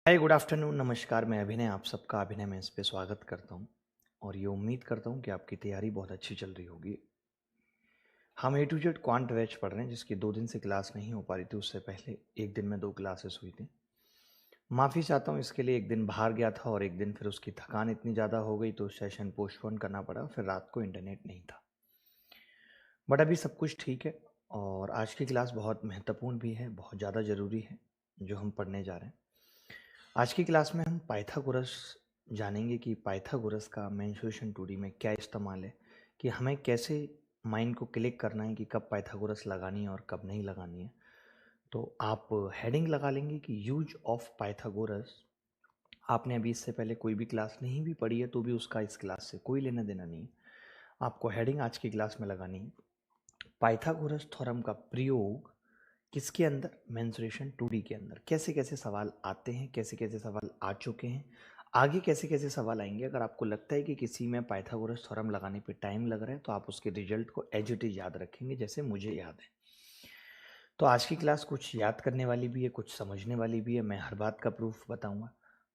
Hi good afternoon नमस्कार। मैं अभिनय आप सबका अभिनय में इस पे स्वागत करता हूँ और ये उम्मीद करता हूँ कि आपकी तैयारी बहुत अच्छी चल रही होगी। हम ए टू जेड क्वांट बैच पढ़ रहे हैं जिसकी 2 दिन से क्लास नहीं हो पा रही थी। उससे पहले एक दिन में 2 क्लासेस हुई थी। माफ़ी चाहता हूँ इसके लिए। एक दिन बाहर गया था और एक दिन फिर उसकी थकान इतनी ज़्यादा हो गई तो सेशन पोस्टपोन करना पड़ा। फिर रात को इंटरनेट नहीं था, बट अभी सब कुछ ठीक है। और आज की क्लास बहुत महत्वपूर्ण भी है, बहुत ज़्यादा ज़रूरी है जो हम पढ़ने जा रहे हैं। आज की क्लास में हम पाइथागोरस जानेंगे कि पाइथागोरस का मेंसुरेशन 2D में क्या इस्तेमाल है, कि हमें कैसे माइंड को क्लिक करना है कि कब पाइथागोरस लगानी है और कब नहीं लगानी है। तो आप हेडिंग लगा लेंगे कि यूज ऑफ पाइथागोरस। आपने अभी इससे पहले कोई भी क्लास नहीं भी पढ़ी है तो भी उसका इस क्लास से कोई लेना देना नहीं है। आपको हेडिंग आज की क्लास में लगानी है, पाइथागोरस थ्योरम का प्रयोग किसके अंदर, मेंसुरेशन 2D के अंदर। कैसे कैसे सवाल आते हैं, कैसे कैसे सवाल आ चुके हैं, आगे कैसे कैसे सवाल आएंगे। अगर आपको लगता है कि किसी में पाइथागोरस थ्योरम लगाने पे टाइम लग रहा है तो आप उसके रिजल्ट को एज इट इज याद रखेंगे जैसे मुझे याद है। तो आज की क्लास कुछ याद करने वाली भी है, कुछ समझने वाली भी है। मैं हर बात का प्रूफ बताऊंगा।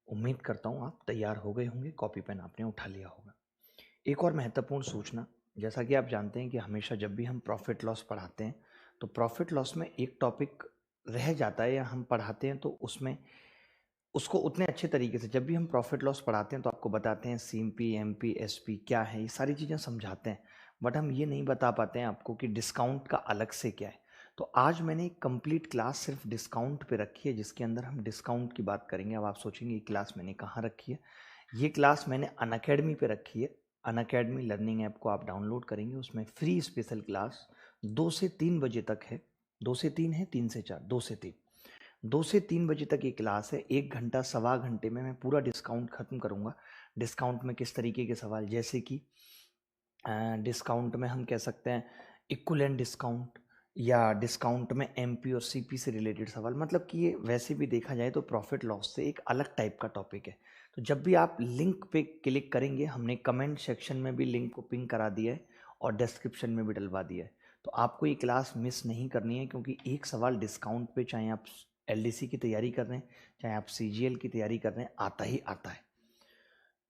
उम्मीद करता हूँ आप तैयार हो गए होंगे, कॉपी पेन आपने उठा लिया होगा। एक और महत्वपूर्ण सूचना, जैसा कि आप जानते हैं कि हमेशा जब भी हम प्रॉफिट लॉस पढ़ाते हैं तो प्रॉफिट लॉस में एक टॉपिक रह जाता है या हम पढ़ाते हैं तो उसमें उसको उतने अच्छे तरीके से, जब भी हम प्रॉफिट लॉस पढ़ाते हैं तो आपको बताते हैं सीएमपी एमपी एसपी क्या है, ये सारी चीज़ें समझाते हैं। बट हम ये नहीं बता पाते हैं आपको कि डिस्काउंट का अलग से क्या है। तो आज मैंने एक कंप्लीट क्लास सिर्फ डिस्काउंट पे रखी है जिसके अंदर हम डिस्काउंट की बात करेंगे। अब आप सोचेंगे ये क्लास मैंने कहाँ रखी है। ये क्लास मैंने अनअकैडमी पे रखी है। अनअकैडमी लर्निंग ऐप को आप डाउनलोड करेंगे, उसमें फ्री स्पेशल क्लास 2 से 3 बजे तक है। 2 से 3 है, 3 से 4, 2 से 3, 2 से 3 बजे तक ये क्लास है। 1 घंटा सवा घंटे में मैं पूरा डिस्काउंट खत्म करूंगा। डिस्काउंट में किस तरीके के सवाल, जैसे कि डिस्काउंट में हम कह सकते हैं इक्विवेलेंट डिस्काउंट, या डिस्काउंट में एमपी और सीपी से रिलेटेड सवाल। मतलब कि ये वैसे भी देखा जाए तो प्रॉफिट लॉस से एक अलग टाइप का टॉपिक है। तो जब भी आप लिंक पे क्लिक करेंगे, हमने कमेंट सेक्शन में भी लिंक को पिन करा दिया है और डिस्क्रिप्शन में भी डलवा दिया है। तो आपको ये क्लास मिस नहीं करनी है, क्योंकि एक सवाल डिस्काउंट पे, चाहे आप एलडीसी की तैयारी कर रहे हैं चाहे आप सीजीएल की तैयारी कर रहे हैं, आता ही आता है।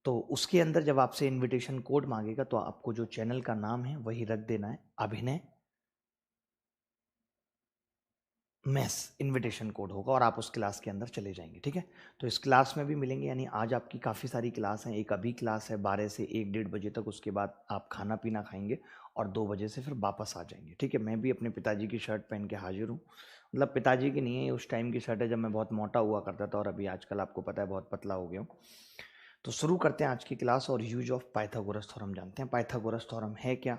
तो उसके अंदर जब आपसे इनविटेशन कोड मांगेगा तो आपको जो चैनल का नाम है वही रख देना है, अभिनय मैस इनविटेशन कोड होगा और आप उस क्लास के अंदर चले जाएंगे। ठीक है, तो इस क्लास में भी मिलेंगे। यानी आज आपकी काफ़ी सारी क्लास हैं। एक अभी क्लास है 12 से 1 1:30 बजे तक, उसके बाद आप खाना पीना खाएंगे और 2 बजे से फिर वापस आ जाएंगे। ठीक है, मैं भी अपने पिताजी की शर्ट पहन के हाजिर हूँ। मतलब पिताजी की नहीं है, उस टाइम की शर्ट है जब मैं बहुत मोटा हुआ करता था और अभी आजकल आपको पता है बहुत पतला हो गया हूँ। तो शुरू करते हैं आज की क्लास और यूज ऑफ पाइथागोरस थ्योरम जानते हैं। पाइथागोरस थ्योरम है क्या,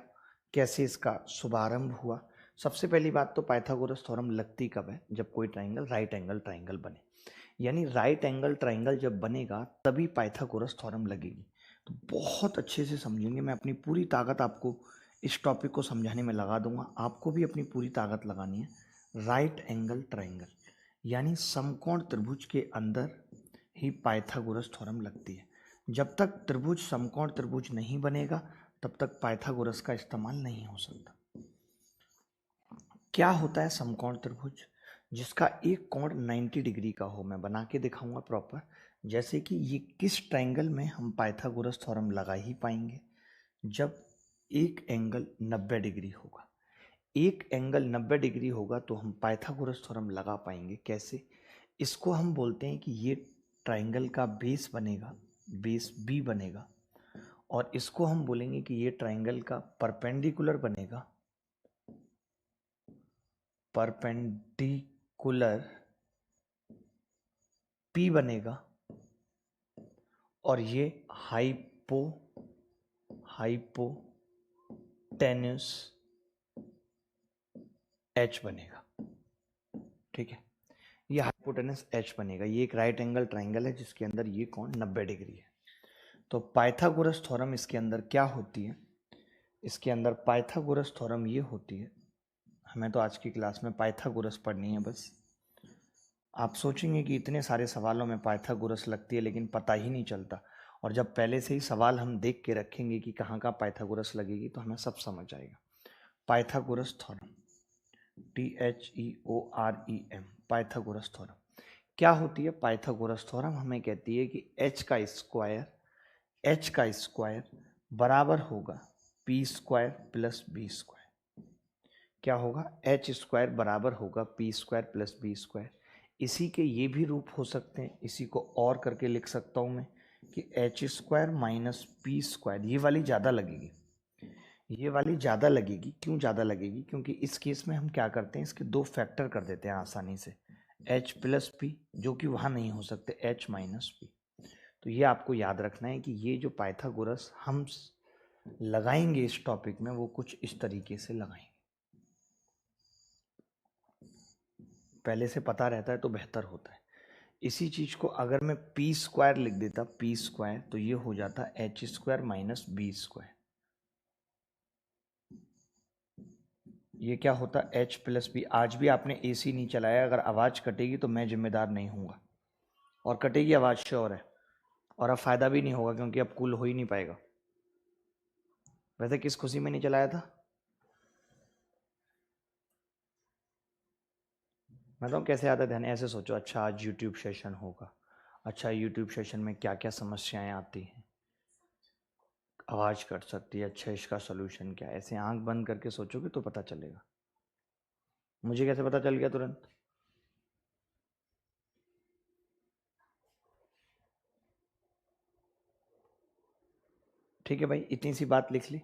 कैसे इसका शुभारंभ हुआ। सबसे पहली बात तो पाइथागोरस थ्योरम लगती कब है, जब कोई ट्राइंगल राइट एंगल ट्राइंगल बने। यानी राइट एंगल ट्राइंगल जब बनेगा तभी पाइथागोरस थ्योरम लगेगी। तो बहुत अच्छे से समझेंगे। मैं अपनी पूरी ताकत आपको इस टॉपिक को समझाने में लगा दूंगा। आपको भी अपनी पूरी ताकत लगानी है। राइट एंगल ट्राइंगल यानी समकोण त्रिभुज के अंदर ही पाइथागोरस थ्योरम लगती है। जब तक त्रिभुज समकोण त्रिभुज नहीं बनेगा तब तक पाइथागोरस का इस्तेमाल नहीं हो सकता। क्या होता है समकोण त्रिभुज? जिसका एक कोण 90 डिग्री का हो। मैं बना के दिखाऊंगा प्रॉपर। जैसे कि ये किस ट्रायंगल में हम पाइथागोरस थ्योरम लगा ही पाएंगे, जब एक एंगल 90 डिग्री होगा। एक एंगल 90 डिग्री होगा तो हम पाइथागोरस थ्योरम लगा पाएंगे। कैसे? इसको हम बोलते हैं कि ये ट्रायंगल का बेस बनेगा, बेस बी बनेगा, और इसको हम बोलेंगे कि ये ट्रायंगल का परपेंडिकुलर बनेगा, परपेंडिकुलर पी बनेगा, और ये हाइपोटेन्यूस एच बनेगा। ठीक है, ये हाइपोटेनस एच बनेगा। ये एक राइट एंगल ट्राइंगल है जिसके अंदर ये कोण 90 डिग्री है। तो पाइथागोरस थ्योरम इसके अंदर क्या होती है? इसके अंदर पाइथागोरस थ्योरम ये होती है। हमें तो आज की क्लास में पाइथागोरस पढ़नी है बस। आप सोचेंगे कि इतने सारे सवालों में पाइथागोरस लगती है लेकिन पता ही नहीं चलता। और जब पहले से ही सवाल हम देख के रखेंगे कि कहाँ का पाइथागोरस लगेगी तो हमें सब समझ आएगा। Pythagoras theorem, THEOREM, Pythagoras theorem क्या होती है पाइथागोरस थ्योरम? हमें कहती है कि h का स्क्वायर बराबर होगा P square plus B square. क्या होगा? एच स्क्वायर बराबर होगा P square plus B square. इसी के ये भी रूप हो सकते हैं, इसी को और करके लिख सकता हूं मैं कि H square minus P square. ये वाली ज़्यादा लगेगी, ये वाली ज़्यादा लगेगी। क्यों ज़्यादा लगेगी? क्योंकि इस केस में हम क्या करते हैं, इसके दो फैक्टर कर देते हैं आसानी से, एच प्लस पी, जो कि वहाँ नहीं हो सकते, एच माइनस पी। तो ये आपको याद रखना है कि ये जो पाइथागोरस हम लगाएंगे इस टॉपिक में, वो कुछ इस तरीके से लगाएंगे। पहले से पता रहता है तो बेहतर होता है। इसी चीज को अगर मैं पी स्क्वायर लिख देता, पी स्क्वायर, तो ये हो जाता H square minus B square. ये क्या होता? H plus B. आज भी आपने एसी नहीं चलाया, अगर आवाज कटेगी तो मैं जिम्मेदार नहीं हूँगा, और कटेगी आवाज श्योर है, और अब फायदा भी नहीं होगा क्योंकि अब कूल हो ही नहीं पाएगा। वैसे किस खुशी में नहीं चलाया था? मैं तो कैसे आता ध्यान, ऐसे सोचो, अच्छा आज यूट्यूब सेशन होगा, अच्छा यूट्यूब सेशन में क्या क्या समस्याएं आती हैं, आवाज़ कट सकती है, अच्छा इसका सोल्यूशन क्या है। ऐसे आंख बंद करके सोचोगे तो पता चलेगा। मुझे कैसे पता चल गया तुरंत? ठीक है भाई, इतनी सी बात लिख ली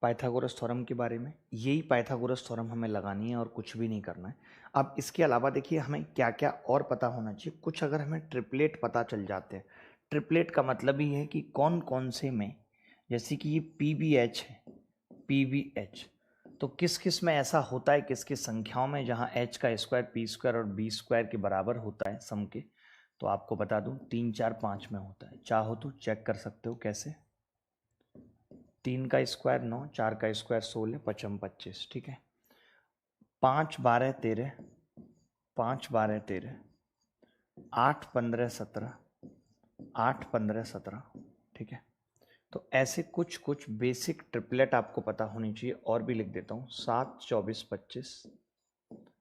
पाइथागोरस थ्योरम के बारे में। यही पाइथागोरस थ्योरम हमें लगानी है और कुछ भी नहीं करना है। अब इसके अलावा देखिए हमें क्या क्या और पता होना चाहिए। कुछ अगर हमें ट्रिपलेट पता चल जाते हैं, ट्रिपलेट का मतलब ही है कि कौन कौन से में, जैसे कि ये PBH है, PBH, तो किस किस में ऐसा होता है, किस किस संख्याओं में जहाँ h का स्क्वायर पी स्क्वायर और बी स्क्वायर के बराबर होता है सम के। तो आपको बता दूं 3 4 5 में होता है। चाहो तो चेक कर सकते हो। कैसे? 3 का स्क्वायर 9, 4 का स्क्वायर 16, 5 25, ठीक है। 5 12 13, 5 12 13, 8 15 17, 8 15 17, ठीक है। तो ऐसे कुछ कुछ बेसिक ट्रिपलेट आपको पता होनी चाहिए। और भी लिख देता हूँ, 7 24 25,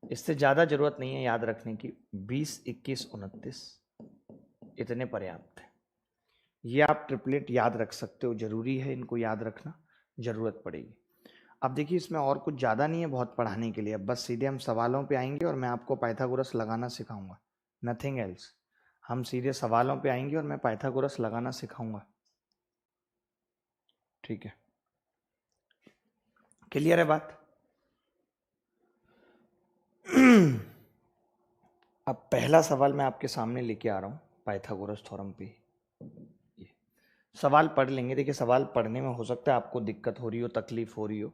इससे ज़्यादा जरूरत नहीं है याद रखने की। 20 21 29, इतने पर्याप्त है। ये आप ट्रिपलेट याद रख सकते हो, जरूरी है इनको याद रखना, जरूरत पड़ेगी। अब देखिए इसमें और कुछ ज़्यादा नहीं है बहुत पढ़ाने के लिए, बस सीधे हम सवालों पे आएंगे और मैं आपको पाइथागोरस लगाना सिखाऊंगा, नथिंग एल्स। हम सीधे सवालों पे आएंगे और मैं पाइथागोरस लगाना सिखाऊंगा, ठीक है। क्लियर है बात? अब पहला सवाल मैं आपके सामने लेके आ रहा हूँ पाइथागोरस थ्योरम पे। ये सवाल पढ़ लेंगे। देखिए सवाल पढ़ने में हो सकता है आपको दिक्कत हो रही हो, तकलीफ हो रही हो,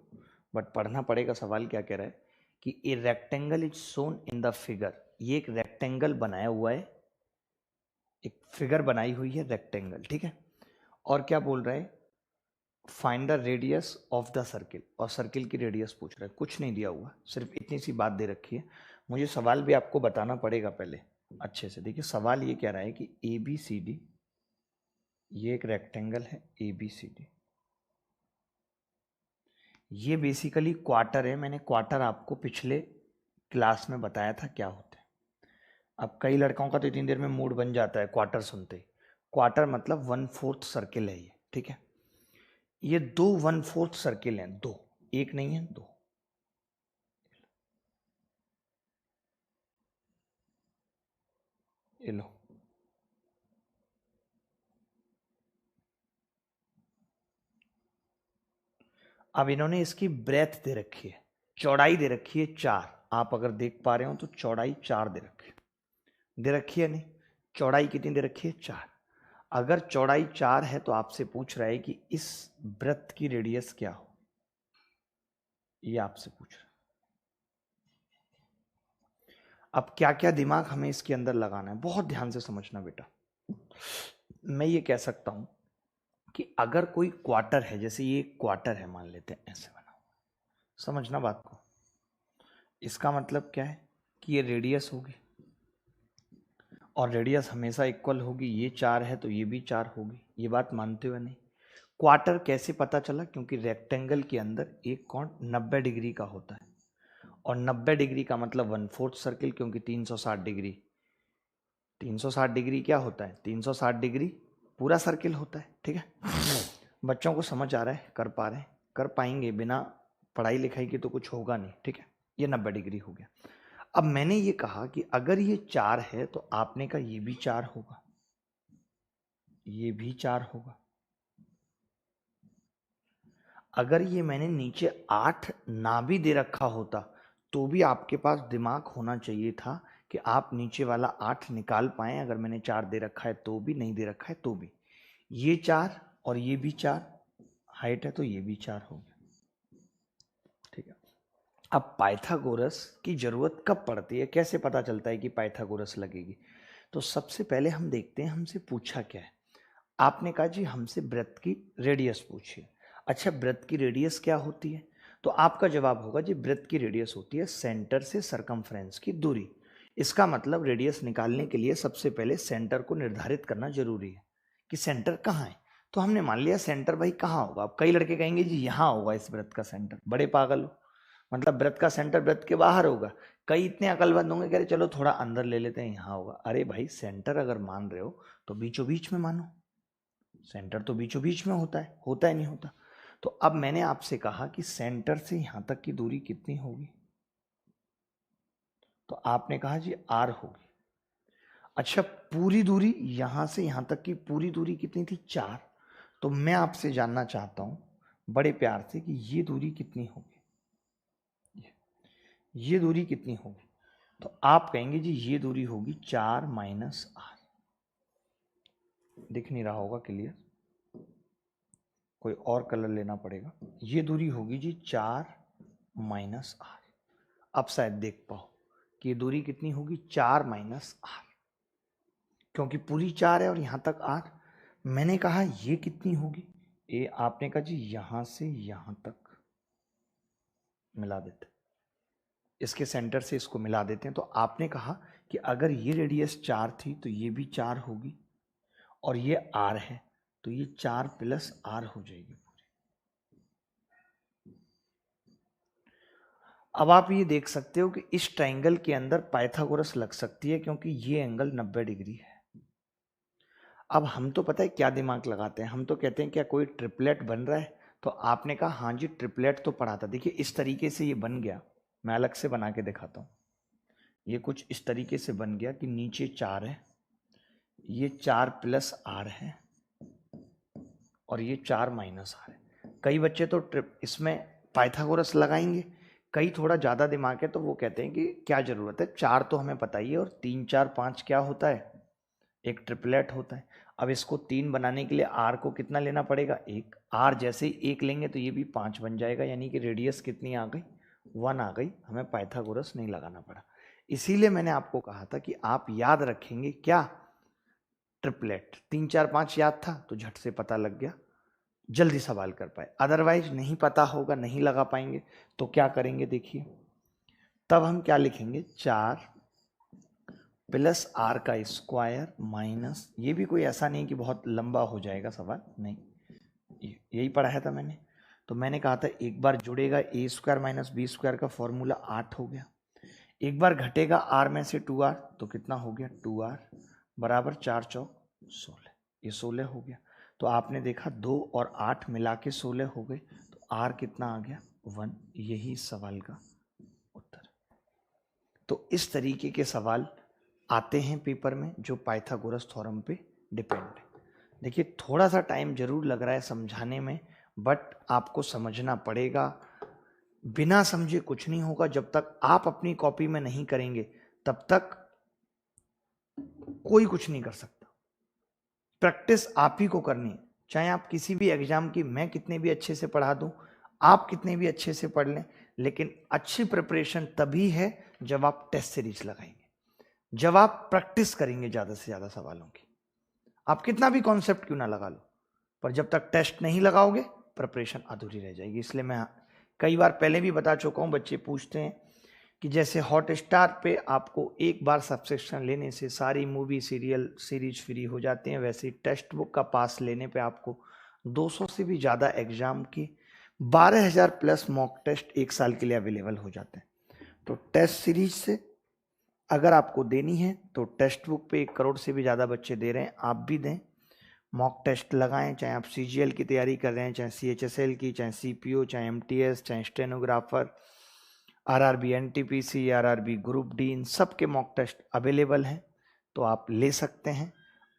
बट पढ़ना पड़ेगा। सवाल क्या कह रहा है कि a rectangle is shown in the figure. ये एक रेक्टेंगल बनाया हुआ है, एक फिगर बनाई हुई है रेक्टेंगल, ठीक है। और क्या बोल रहा है? Find the radius of the circle, और सर्किल की रेडियस पूछ रहा है। कुछ नहीं दिया हुआ, सिर्फ इतनी सी बात दे रखी है। मुझे सवाल भी आपको बताना पड़ेगा पहले अच्छे से। देखिए सवाल ये कह रहा है कि ABCD, ये एक रेक्टेंगल है ABCD, ये बेसिकली क्वार्टर है। मैंने क्वार्टर आपको पिछले क्लास में बताया था क्या होता है। अब कई लड़कों का तो इतनी देर में मूड बन जाता है क्वार्टर सुनते ही। क्वार्टर मतलब 1/4 सर्किल है ये, ठीक है। ये 2 1/4 सर्किल हैं, 2, एक नहीं है, 2। ये लो, अब इन्होंने इसकी ब्रेथ दे रखी है, चौड़ाई दे रखी है 4। आप अगर देख पा रहे हो तो चौड़ाई 4 दे रखी है नहीं, चौड़ाई कितनी दे रखी है? 4। अगर चौड़ाई 4 है तो आपसे पूछ रहा है कि इस वृत्त की रेडियस क्या हो, ये आपसे पूछ रहा है। अब क्या क्या दिमाग हमें इसके अंदर लगाना है, बहुत ध्यान से समझना बेटा। मैं ये कह सकता हूं कि अगर कोई क्वार्टर है, जैसे ये क्वार्टर है मान लेते हैं, ऐसे बना हुआ, समझना बात को। इसका मतलब क्या है कि ये रेडियस होगी, और रेडियस हमेशा इक्वल होगी। ये 4 है तो ये भी 4 होगी। ये बात मानते हुए नहीं? क्वार्टर कैसे पता चला? क्योंकि रेक्टेंगल के अंदर एक कोण 90 डिग्री का होता है, और 90 डिग्री का मतलब 1/4 सर्किल, क्योंकि 360 डिग्री 360 डिग्री क्या होता है? 360 डिग्री पूरा सर्किल होता है, ठीक है। बच्चों को समझ आ रहा है, कर पा रहे हैं, कर पाएंगे, बिना पढ़ाई लिखाई के तो कुछ होगा नहीं, ठीक है। ये 90 डिग्री हो गया। अब मैंने ये कहा कि अगर ये 4 है तो आपने कहा ये भी 4 होगा, ये भी 4 होगा। अगर ये मैंने नीचे 8 ना भी दे रखा होता तो भी आपके पास दिमाग होना चाहिए था कि आप नीचे वाला 8 निकाल पाए। अगर मैंने 4 दे रखा है तो भी, नहीं दे रखा है तो भी, ये 4 और ये भी 4 हाइट है तो ये भी 4 हो गया, ठीक है। अब पाइथागोरस की जरूरत कब पड़ती है, कैसे पता चलता है कि पाइथागोरस लगेगी? तो सबसे पहले हम देखते हैं हमसे पूछा क्या है। आपने कहा जी हमसे वृत्त की रेडियस पूछिए। अच्छा, वृत्त की रेडियस क्या होती है? तो आपका जवाब होगा जी वृत्त की रेडियस होती है सेंटर से सरकमफ्रेंस की दूरी। इसका मतलब रेडियस निकालने के लिए सबसे पहले सेंटर को निर्धारित करना जरूरी है कि सेंटर कहाँ है। तो हमने मान लिया सेंटर भाई कहाँ होगा। अब कई लड़के कहेंगे जी यहाँ होगा इस वृत्त का सेंटर, बड़े पागल हो, मतलब वृत्त का सेंटर वृत्त के बाहर होगा। कई इतने अकलमंद होंगे, कह रहे चलो थोड़ा अंदर ले लेते हैं, यहाँ होगा। अरे भाई सेंटर अगर मान रहे हो तो बीचों बीच में मानो, सेंटर तो बीचों बीच में होता है नहीं होता। तो अब मैंने आपसे कहा कि सेंटर से यहां तक की दूरी कितनी होगी, तो आपने कहा जी r होगी। अच्छा, पूरी दूरी यहां से यहां तक की पूरी दूरी कितनी थी? 4। तो मैं आपसे जानना चाहता हूं बड़े प्यार से कि ये दूरी कितनी होगी, ये दूरी कितनी होगी? तो आप कहेंगे जी ये दूरी होगी 4 माइनस r। दिख नहीं रहा होगा क्लियर, कोई और कलर लेना पड़ेगा। ये दूरी होगी जी 4 माइनस r। अब शायद देख पाओ कि ये दूरी कितनी होगी, 4 माइनस r, क्योंकि पूरी 4 है और यहां तक r। मैंने कहा ये कितनी होगी, ये आपने कहा जी यहां से यहां तक मिला देते, इसके सेंटर से इसको मिला देते हैं। तो आपने कहा कि अगर ये रेडियस 4 थी तो ये भी 4 होगी, और ये r है तो ये 4 प्लस r हो जाएगी पूरी। अब आप ये देख सकते हो कि इस ट्राइंगल के अंदर पाइथागोरस लग सकती है क्योंकि ये एंगल 90 डिग्री है। अब हम तो पता है क्या दिमाग लगाते हैं, हम तो कहते हैं क्या कोई ट्रिपलेट बन रहा है? तो आपने कहा हाँ जी ट्रिपलेट तो पढ़ा था। देखिए इस तरीके से ये बन गया, मैं अलग से बना के दिखाता हूँ। ये कुछ इस तरीके से बन गया कि नीचे 4 है, ये 4 प्लस r है, और ये 4 माइनस r है। कई बच्चे तो इसमें पाइथागोरस लगाएंगे, कई थोड़ा ज़्यादा दिमाग है तो वो कहते हैं कि क्या ज़रूरत है, 4 तो हमें पता ही है, और 3 4 5 क्या होता है, एक ट्रिपलेट होता है। अब इसको 3 बनाने के लिए r को कितना लेना पड़ेगा, 1। r जैसे ही 1 लेंगे तो ये भी 5 बन जाएगा, यानी कि रेडियस कितनी आ गई, 1 आ गई। हमें पाइथागोरस नहीं लगाना पड़ा। इसीलिए मैंने आपको कहा था कि आप याद रखेंगे क्या, ट्रिपलेट। 3 4 5 याद था तो झट से पता लग गया, जल्दी सवाल कर पाए। अदरवाइज नहीं पता होगा, नहीं लगा पाएंगे तो क्या करेंगे देखिए, तब हम क्या लिखेंगे, 4 प्लस r का स्क्वायर माइनस, ये भी कोई ऐसा नहीं कि बहुत लंबा हो जाएगा सवाल, नहीं, यही पढ़ाया था मैंने। तो मैंने कहा था एक बार जुड़ेगा a square minus B square का फॉर्मूला 8 हो गया, एक बार घटेगा r में से 2r तो कितना हो गया, 2r बराबर 4 चौक 16, ये 16 हो गया। तो आपने देखा 2 और 8 मिला के 16 हो गए, तो r कितना आ गया, 1। यही इस सवाल का उत्तर। तो इस तरीके के सवाल आते हैं पेपर में जो पाइथागोरस थ्योरम पे डिपेंड है। देखिए थोड़ा सा टाइम जरूर लग रहा है समझाने में, बट आपको समझना पड़ेगा, बिना समझे कुछ नहीं होगा। जब तक आप अपनी कॉपी में नहीं करेंगे तब तक कोई कुछ नहीं कर सकता। प्रैक्टिस आप ही को करनी है, चाहे आप किसी भी एग्जाम की, मैं कितने भी अच्छे से पढ़ा दूं, आप कितने भी अच्छे से पढ़ लें, लेकिन अच्छी प्रिपरेशन तभी है जब आप टेस्ट सीरीज लगाएंगे, जब आप प्रैक्टिस करेंगे ज्यादा से ज्यादा सवालों की। आप कितना भी कॉन्सेप्ट क्यों ना लगा लो, पर जब तक टेस्ट नहीं लगाओगे प्रिपरेशन अधूरी रह जाएगी। इसलिए मैं कई बार पहले भी बता चुका हूं, बच्चे पूछते हैं कि जैसे हॉटस्टार पे आपको एक बार सब्सक्रिप्शन लेने से सारी मूवी सीरियल सीरीज फ्री हो जाते हैं, वैसे टेक्स्ट बुक का पास लेने पे आपको 200 से भी ज़्यादा एग्जाम के 12,000 प्लस मॉक टेस्ट एक साल के लिए अवेलेबल हो जाते हैं। तो टेस्ट सीरीज से अगर आपको देनी है तो टेक्स्ट बुक पे 1 करोड़ से भी ज़्यादा बच्चे दे रहे हैं, आप भी दें। मॉक टेस्ट लगाएं, चाहे आप CGL की तैयारी कर रहे हैं, चाहे CHSL की, चाहे CPO, चाहे MTS, चाहे stenographer, RRB NTPC, RRB group D, इन सब के मॉक टेस्ट अवेलेबल हैं, तो आप ले सकते हैं।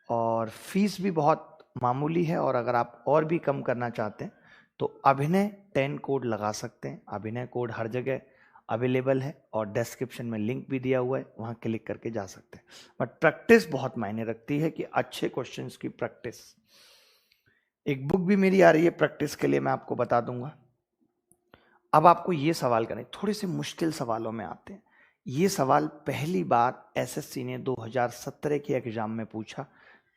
और फीस भी बहुत मामूली है, और अगर आप और भी कम करना चाहते हैं तो अभिनय 10 कोड लगा सकते हैं। अभिनय कोड हर जगह अवेलेबल है और डिस्क्रिप्शन में लिंक भी दिया हुआ है, वहाँ क्लिक करके जा सकते हैं। बट प्रैक्टिस बहुत मायने रखती है कि अच्छे क्वेश्चंस की प्रैक्टिस। एक बुक भी मेरी आ रही है प्रैक्टिस के लिए, मैं आपको बता दूंगा। अब आपको ये सवाल करने, थोड़े से मुश्किल सवालों में आते हैं। ये सवाल पहली बार SSC ने 2017 के एग्जाम में पूछा,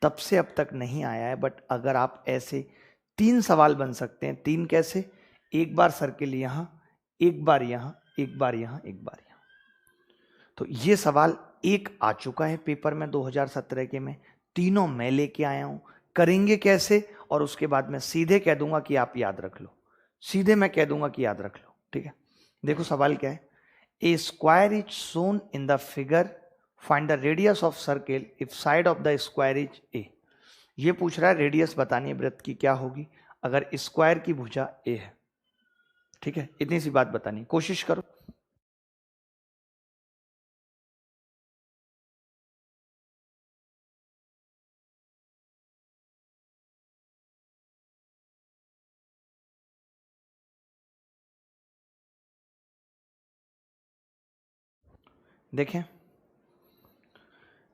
तब से अब तक नहीं आया है। बट अगर आप ऐसे 3 सवाल बन सकते हैं। 3 कैसे? एक बार सर्किल यहां, एक बार यहां, एक बार यहां, एक बार यहां। तो ये सवाल एक आ चुका है पेपर में 2017 के में, तीनों मैं लेके आया हूं। करेंगे कैसे? और उसके बाद मैं सीधे कह दूंगा कि आप याद रख लो, सीधे मैं कह दूंगा कि याद रख लो। ठीक है, देखो सवाल क्या है। A square is shown in the figure, find the radius of circle if side of the square is a. ये पूछ रहा है रेडियस बतानी है वृत्त की क्या होगी अगर स्क्वायर की भुजा ए है। ठीक है, इतनी सी बात बतानी, कोशिश करो। देखें,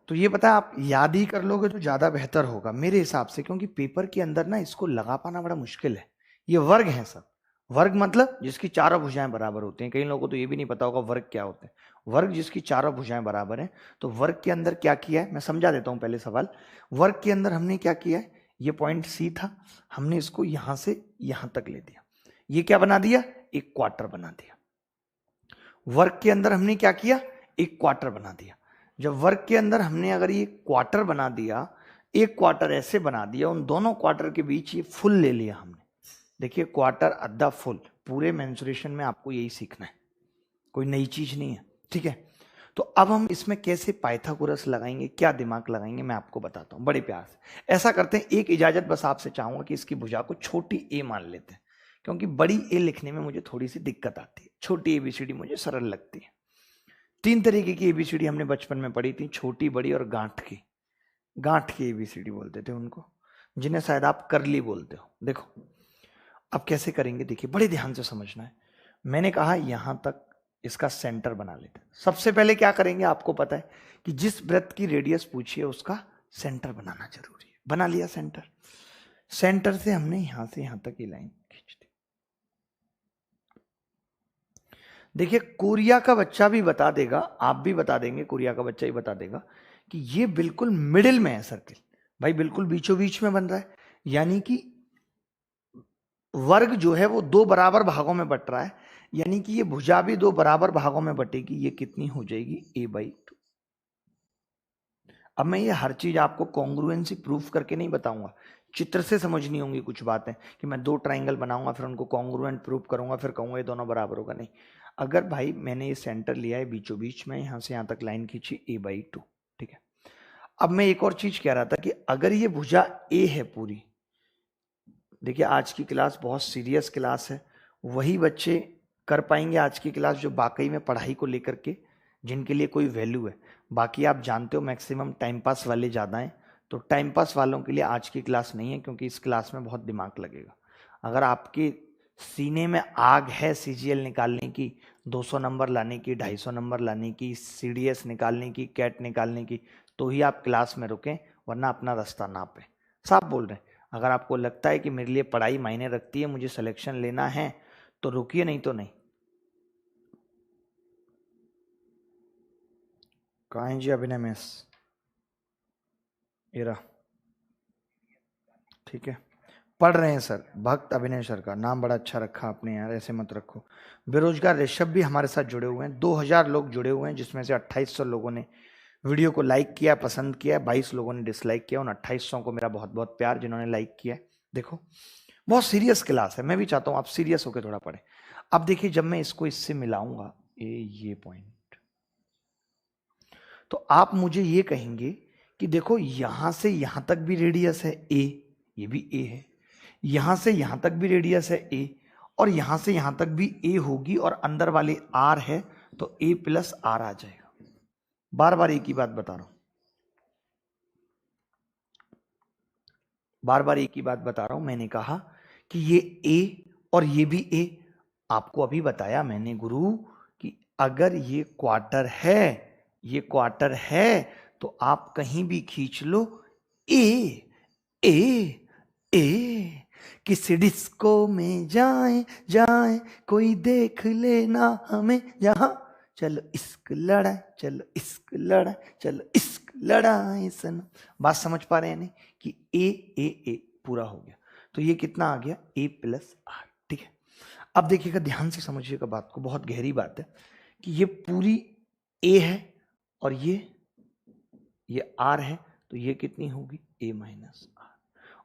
तो ये पता आप याद ही कर लोगे तो ज्यादा बेहतर होगा मेरे हिसाब से, क्योंकि पेपर के अंदर ना इसको लगा पाना बड़ा मुश्किल है। ये वर्ग है सब। वर्ग मतलब जिसकी चारों भुजाएं बराबर होती हैं। कई लोगों को तो ये भी नहीं पता होगा वर्ग क्या होते हैं। वर्ग जिसकी चारों भुजाएं बराबर हैं। तो वर्ग के अंदर क्या किया है मैं समझा देता हूं पहले सवाल। वर्ग के अंदर हमने क्या किया है, ये पॉइंट C था, हमने इसको यहां से यहां तक ले दिया। ये क्या बना दिया, एक क्वार्टर बना दिया। वर्ग के अंदर हमने क्या किया, एक क्वार्टर बना दिया। जब वर्ग के अंदर हमने अगर ये क्वार्टर बना दिया, एक क्वार्टर ऐसे बना दिया, उन दोनों क्वार्टर के बीच ये फुल ले लिया हमने। देखिए क्वार्टर अद्धा फुल, पूरे मेंसुरेशन में आपको यही सीखना है, कोई नई चीज नहीं है। ठीक है, तो अब हम इसमें कैसे पाइथागोरस लगाएंगे, क्या दिमाग लगाएंगे, मैं आपको बताता हूं बड़े प्यार से। ऐसा करते हैं, एक इजाजत बस आपसे चाहूंगा कि इसकी भुजा को छोटी ए मान लेते हैं, क्योंकि बड़ी ए लिखने में मुझे थोड़ी सी दिक्कत आती है। छोटी ABCD मुझे सरल लगती है। 3 तरीके की ABCD हमने बचपन में पढ़ी थी, छोटी, बड़ी और गांठ की। गांठ की ABCD बोलते थे उनको, जिन्हें शायद आप करली बोलते हो। देखो अब कैसे करेंगे, देखिए बड़े ध्यान से समझना है। मैंने कहा यहां तक इसका सेंटर बना लेते हैं। सबसे पहले क्या करेंगे, आपको पता है कि जिस वृत्त की रेडियस पूछी है उसका सेंटर बनाना जरूरी है। बना लिया सेंटर। सेंटर से हमने यहां से यहां तक ये लाइन खींच दी। देखिए कोरिया का बच्चा भी बता देगा, आप भी बता देंगे, कोरिया का बच्चा ही बता देगा कि ये बिल्कुल मिडिल में है सर्किल। भाई बिल्कुल बीचों बीच में बन रहा है, यानी कि वर्ग जो है वो 2 बराबर भागों में बट रहा है, यानी कि ये भुजा भी 2 बराबर भागों में बटेगी। ये कितनी हो जाएगी, A/2। अब मैं ये हर चीज आपको कॉन्ग्रुएंसी प्रूफ करके नहीं बताऊंगा, चित्र से समझनी होंगी कुछ बातें, कि मैं 2 ट्राइंगल बनाऊंगा फिर उनको कॉन्ग्रुएंट प्रूफ करूंगा फिर कहूंगा ये दोनों बराबर होगा। नहीं, अगर भाई मैंने ये सेंटर लिया है बीचों बीच में, यहां से यहां तक लाइन खींची A/2। ठीक है, अब मैं एक और चीज कह रहा था कि अगर ये भुजा A है पूरी, देखिए आज की क्लास बहुत सीरियस क्लास है, वही बच्चे कर पाएंगे आज की क्लास जो वाकई में पढ़ाई को लेकर के जिनके लिए कोई वैल्यू है। बाकी आप जानते हो मैक्सिमम टाइम पास वाले ज़्यादा हैं, तो टाइम पास वालों के लिए आज की क्लास नहीं है, क्योंकि इस क्लास में बहुत दिमाग लगेगा। अगर आपके सीने में आग है CGL निकालने की, 200 नंबर लाने की, 250 नंबर लाने की, CDS निकालने की, कैट निकालने की, तो ही आप क्लास में रुकें, वरना अपना रास्ता नापें। साफ बोल रहे हैं। अगर आपको लगता है कि मेरे लिए पढ़ाई मायने रखती है, मुझे सिलेक्शन लेना है, तो रुकिए, नहीं तो नहीं। कहाँ है जी अभिनय मेस, इरा। ठीक है, पढ़ रहे हैं सर, भक्त अभिनय सर का नाम बड़ा अच्छा रखा आपने यार, ऐसे मत रखो। बेरोजगार ऋषभ भी हमारे साथ जुड़े हुए हैं, 2000 लोग जुड़े हुए हैं, जिसमें से 2800 लोगों ने वीडियो को लाइक किया, पसंद किया, 22 लोगों ने डिसलाइक किया। उन 2800 को मेरा बहुत बहुत प्यार जिन्होंने लाइक किया। देखो बहुत सीरियस क्लास है, मैं भी चाहता हूं आप सीरियस होकर थोड़ा पढ़ें। अब देखिए जब मैं इसको इससे मिलाऊंगा ये पॉइंट, तो आप मुझे ये कहेंगे कि देखो यहां से यहां तक भी रेडियस है ए, ये भी ए है, यहां से यहां तक भी रेडियस है ए, और यहां से यहां तक भी ए होगी, और अंदर वाले आर है, तो ए प्लस आर आ जाएगा। बार बार एक ही बात बता रहा हूं, बार बार एक ही बात बता रहा हूं। मैंने कहा कि ये ए और ये भी ए, आपको अभी बताया मैंने गुरु कि अगर ये क्वार्टर है, ये क्वार्टर है, तो आप कहीं भी खींच लो ए ए ए, किसी डिस्को में जाए जाए कोई देख लेना हमें जहां, चलो इश्क लड़ाए, चलो इश्क लड़ाए, चलो इश्क लड़ाए सनम। बात समझ पा रहे हैं नहीं कि ए पूरा हो गया, तो ये कितना आ गया ए प्लस आर। ठीक है, अब देखिएगा, ध्यान से समझिएगा बात को, बहुत गहरी बात है कि ये पूरी ए है और ये आर है, तो ये कितनी होगी ए माइनस आर।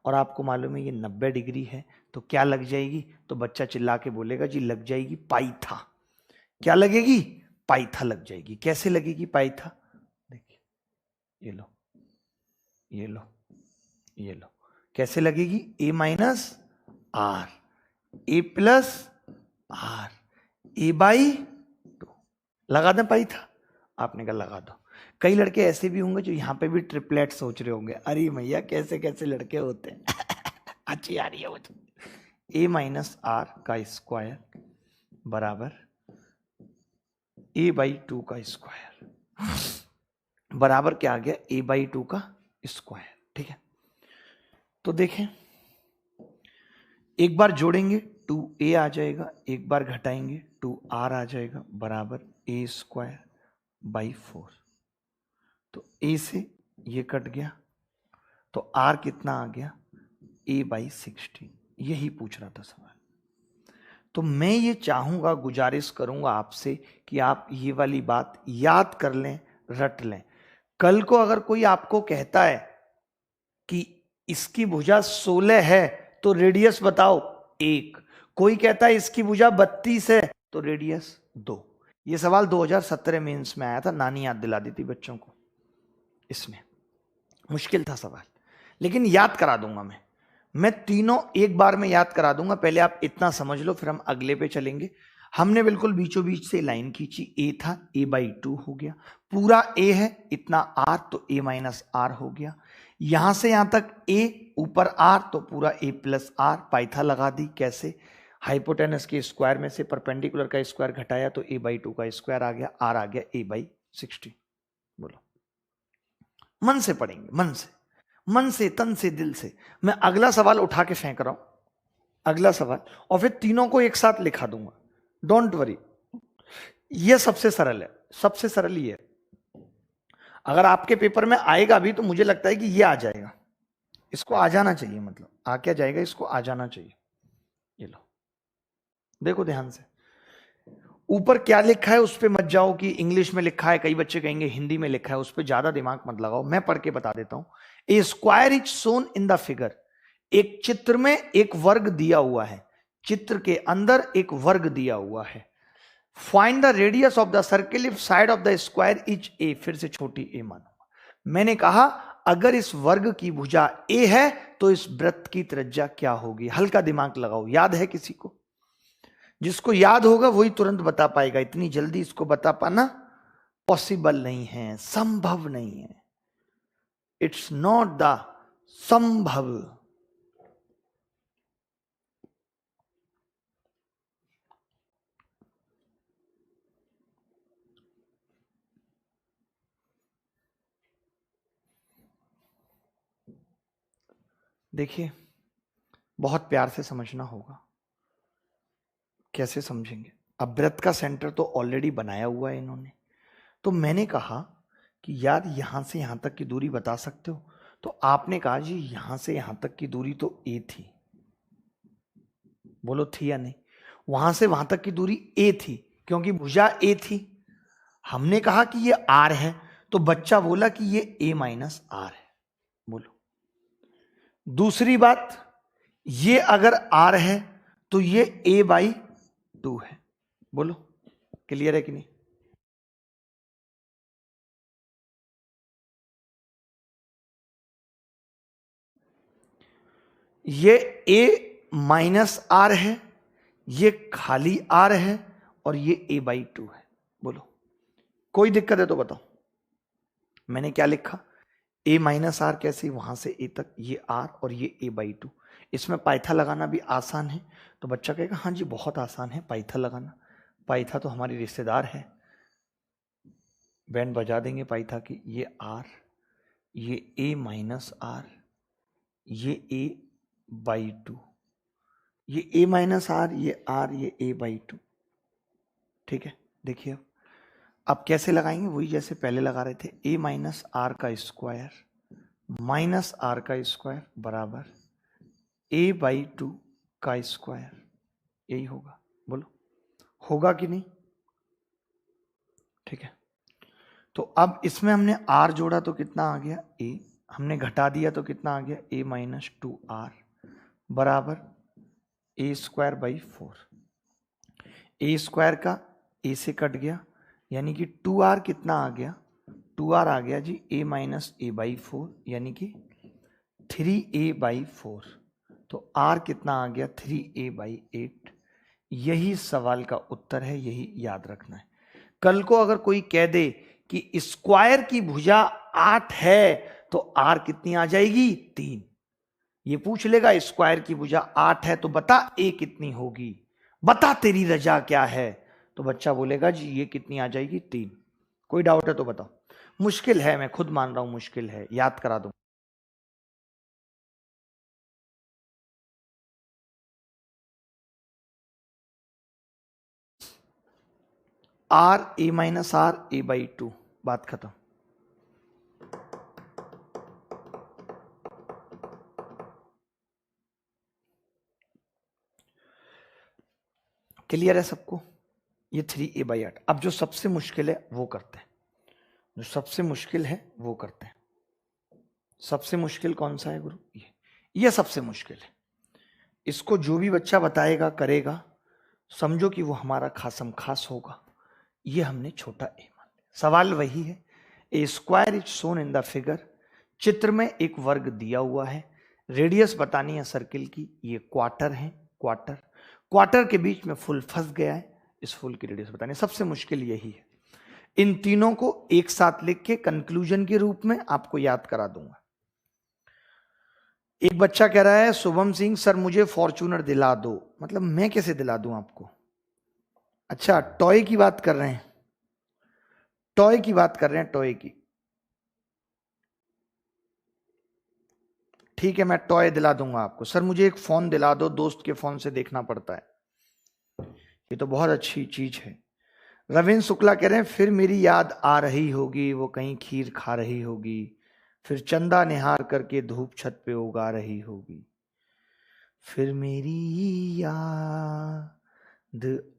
और आपको मालूम है ये 90 डिग्री है, तो क्या लग जाएगी, तो बच्चा चिल्ला के बोलेगा जी लग जाएगी पाइथा। क्या लगेगी, पाइथा लग जाएगी। कैसे लगेगी पाइथा, देखिए ये लो, ये लो, ये लो, कैसे लगेगी, a minus r, a plus r, a by 2। लगा दें पाइथा, आपने कहा लगा दो। कई लड़के ऐसे भी होंगे जो यहाँ पे भी ट्रिपलेट सोच रहे होंगे, अरे भैया कैसे कैसे लड़के होते हैं अच्छी आ रही है वो तो। ए माइनस आर का स्क्वायर बराबर ए बाई 2 का स्क्वायर बराबर क्या आ गया, ए बाई 2 का स्क्वायर। ठीक है, तो देखें, एक बार जोड़ेंगे 2a आ जाएगा, एक बार घटाएंगे 2r आ जाएगा, बराबर ए स्क्वायर बाई 4। तो a से ये कट गया, तो r कितना आ गया, a बाई 16। यही पूछ रहा था सवाल। तो मैं ये चाहूंगा, गुजारिश करूंगा आपसे कि आप ये वाली बात याद कर लें, रट लें। कल को अगर कोई आपको कहता है कि इसकी भुजा 16 है तो रेडियस बताओ 1, कोई कहता है इसकी भुजा 32 है तो रेडियस 2। ये सवाल 2017 मेंस में आया था, नानी याद दिला दी थी बच्चों को। इसमें मुश्किल था सवाल, लेकिन याद करा दूंगा मैं तीनों एक बार में याद करा दूंगा। पहले आप इतना समझ लो, फिर हम अगले पे चलेंगे। हमने बिल्कुल बीचों बीच से लाइन खींची, ए था, ए बाई 2 हो गया, पूरा ए है, इतना आर, तो ए माइनस आर हो गया। यहां से यहां तक ए, ऊपर आर, तो पूरा ए प्लस आर। पाइथा लगा दी, कैसे, हाइपोटेनस के स्क्वायर में से परपेंडिकुलर का स्क्वायर घटाया तो ए बाई 2 का स्क्वायर आ गया, आर आ गया ए बाई 16। बोलो, मन से पढ़ेंगे, मन से तन से दिल से। मैं अगला सवाल उठा के फेंक रहा हूं, अगला सवाल, और फिर तीनों को एक साथ लिखा दूंगा, डोंट वरी। यह सबसे सरल है, सबसे सरल ही है। अगर आपके पेपर में आएगा भी तो मुझे लगता है कि यह आ जाएगा, इसको आ जाना चाहिए, मतलब आ क्या जाएगा, इसको आ जाना चाहिए। ये लो, देखो ध्यान से, ऊपर क्या लिखा है उस पे मत जाओ कि इंग्लिश में लिखा है, कई बच्चे कहेंगे हिंदी में लिखा है, उस पे ज्यादा दिमाग मत लगाओ, मैं पढ़ के बता देता हूं। A square is shown in the figure, एक चित्र में एक वर्ग दिया हुआ है, चित्र के अंदर एक वर्ग दिया हुआ है। Find the radius of the circle if side of the square is ए, फिर से छोटी ए मानूंगा। मैंने कहा अगर इस वर्ग की भुजा ए है तो इस वृत्त की त्रिज्या क्या होगी। हल्का दिमाग लगाओ, याद है किसी को? जिसको याद होगा वही तुरंत बता पाएगा, इतनी जल्दी इसको बता पाना पॉसिबल नहीं है, संभव नहीं है। इट्स नॉट द संभव। देखिए, बहुत प्यार से समझना होगा। कैसे समझेंगे? अब वृत्त का सेंटर तो ऑलरेडी बनाया हुआ है इन्होंने, तो मैंने कहा कि यार यहां से यहां तक की दूरी बता सकते हो, तो आपने कहा जी यहां से यहां तक की दूरी तो ए थी, बोलो थी या नहीं? वहां से वहां तक की दूरी ए थी क्योंकि भुजा ए थी। हमने कहा कि ये आर है, तो बच्चा बोला कि ये ए माइनस आर है। बोलो, दूसरी बात, ये अगर आर है तो ये ए बाई 2 है। बोलो, क्लियर है कि नहीं? ये a माइनस आर है, ये खाली r है, और ये a/2 है। बोलो कोई दिक्कत है तो बताओ। मैंने क्या लिखा, a माइनस आर कैसे, वहां से a तक, ये r और ये a/2। इसमें पाइथा लगाना भी आसान है। तो बच्चा कहेगा हाँ जी बहुत आसान है पाइथा लगाना। पाइथा तो हमारी रिश्तेदार है, बैंड बजा देंगे पाइथा की। ये r, ये a माइनस आर, ये a/2, ये a माइनस आर, ये r, ये a/2। ठीक है, देखिए अब कैसे लगाएंगे, वही जैसे पहले लगा रहे थे। a माइनस आर का स्क्वायर माइनस आर का स्क्वायर बराबर a/2 का स्क्वायर, यही होगा। बोलो होगा कि नहीं? ठीक है, तो अब इसमें हमने r जोड़ा तो कितना आ गया a, हमने घटा दिया तो कितना आ गया a माइनस 2r बराबर a²/4। a स्क्वायर का a से कट गया, यानी कि 2r कितना आ गया, 2r आ गया जी a माइनस a/4, यानी कि 3a/4। तो r कितना आ गया 3a/8। यही सवाल का उत्तर है, यही याद रखना है। कल को अगर कोई कह दे कि स्क्वायर की भुजा 8 है तो r कितनी आ जाएगी 3। ये पूछ लेगा स्क्वायर की भुजा 8 है तो बता a कितनी होगी, बता तेरी रजा क्या है, तो बच्चा बोलेगा जी ये कितनी आ जाएगी 3। कोई डाउट है तो बताओ। मुश्किल है, मैं खुद मान रहा हूं मुश्किल है, याद करा दूं। r a minus are a/2, बात खत्म। क्लियर है सबको? ये 3a/8। अब जो सबसे मुश्किल है वो करते हैं, जो सबसे मुश्किल है वो करते हैं। सबसे मुश्किल कौन सा है गुरु? ये सबसे मुश्किल है। इसको जो भी बच्चा बताएगा करेगा, समझो कि वो हमारा खासम खास होगा। ये हमने छोटा ए मान लिया। सवाल वही है, a square is shown in the figure. चित्र में एक वर्ग दिया हुआ है, रेडियस बतानी है सर्किल की, ये क्वार्टर है। क्वार्टर क्वार्टर के बीच में फुल फंस गया है, इस फुल की रेडियस बतानी है। सबसे मुश्किल यही है। इन तीनों को एक साथ लिख के कंक्लूजन के रूप में आपको याद करा दूंगा। एक बच्चा कह रहा है शुभम सिंह सर मुझे फॉर्च्यूनर दिला दो। मतलब मैं कैसे दिला दूं आपको? अच्छा टॉय की बात कर रहे हैं, टॉय की बात कर रहे हैं, टॉय की। ठीक है मैं टॉय दिला दूंगा आपको। सर मुझे एक फोन दिला दो, दोस्त के फोन से देखना पड़ता है। ये तो बहुत अच्छी चीज है। रविंद्र शुक्ला कह रहे हैं फिर मेरी याद आ रही होगी, वो कहीं खीर खा रही होगी, फिर चंदा निहार करके धूप छत पे उगा रही होगी, फिर मेरी याद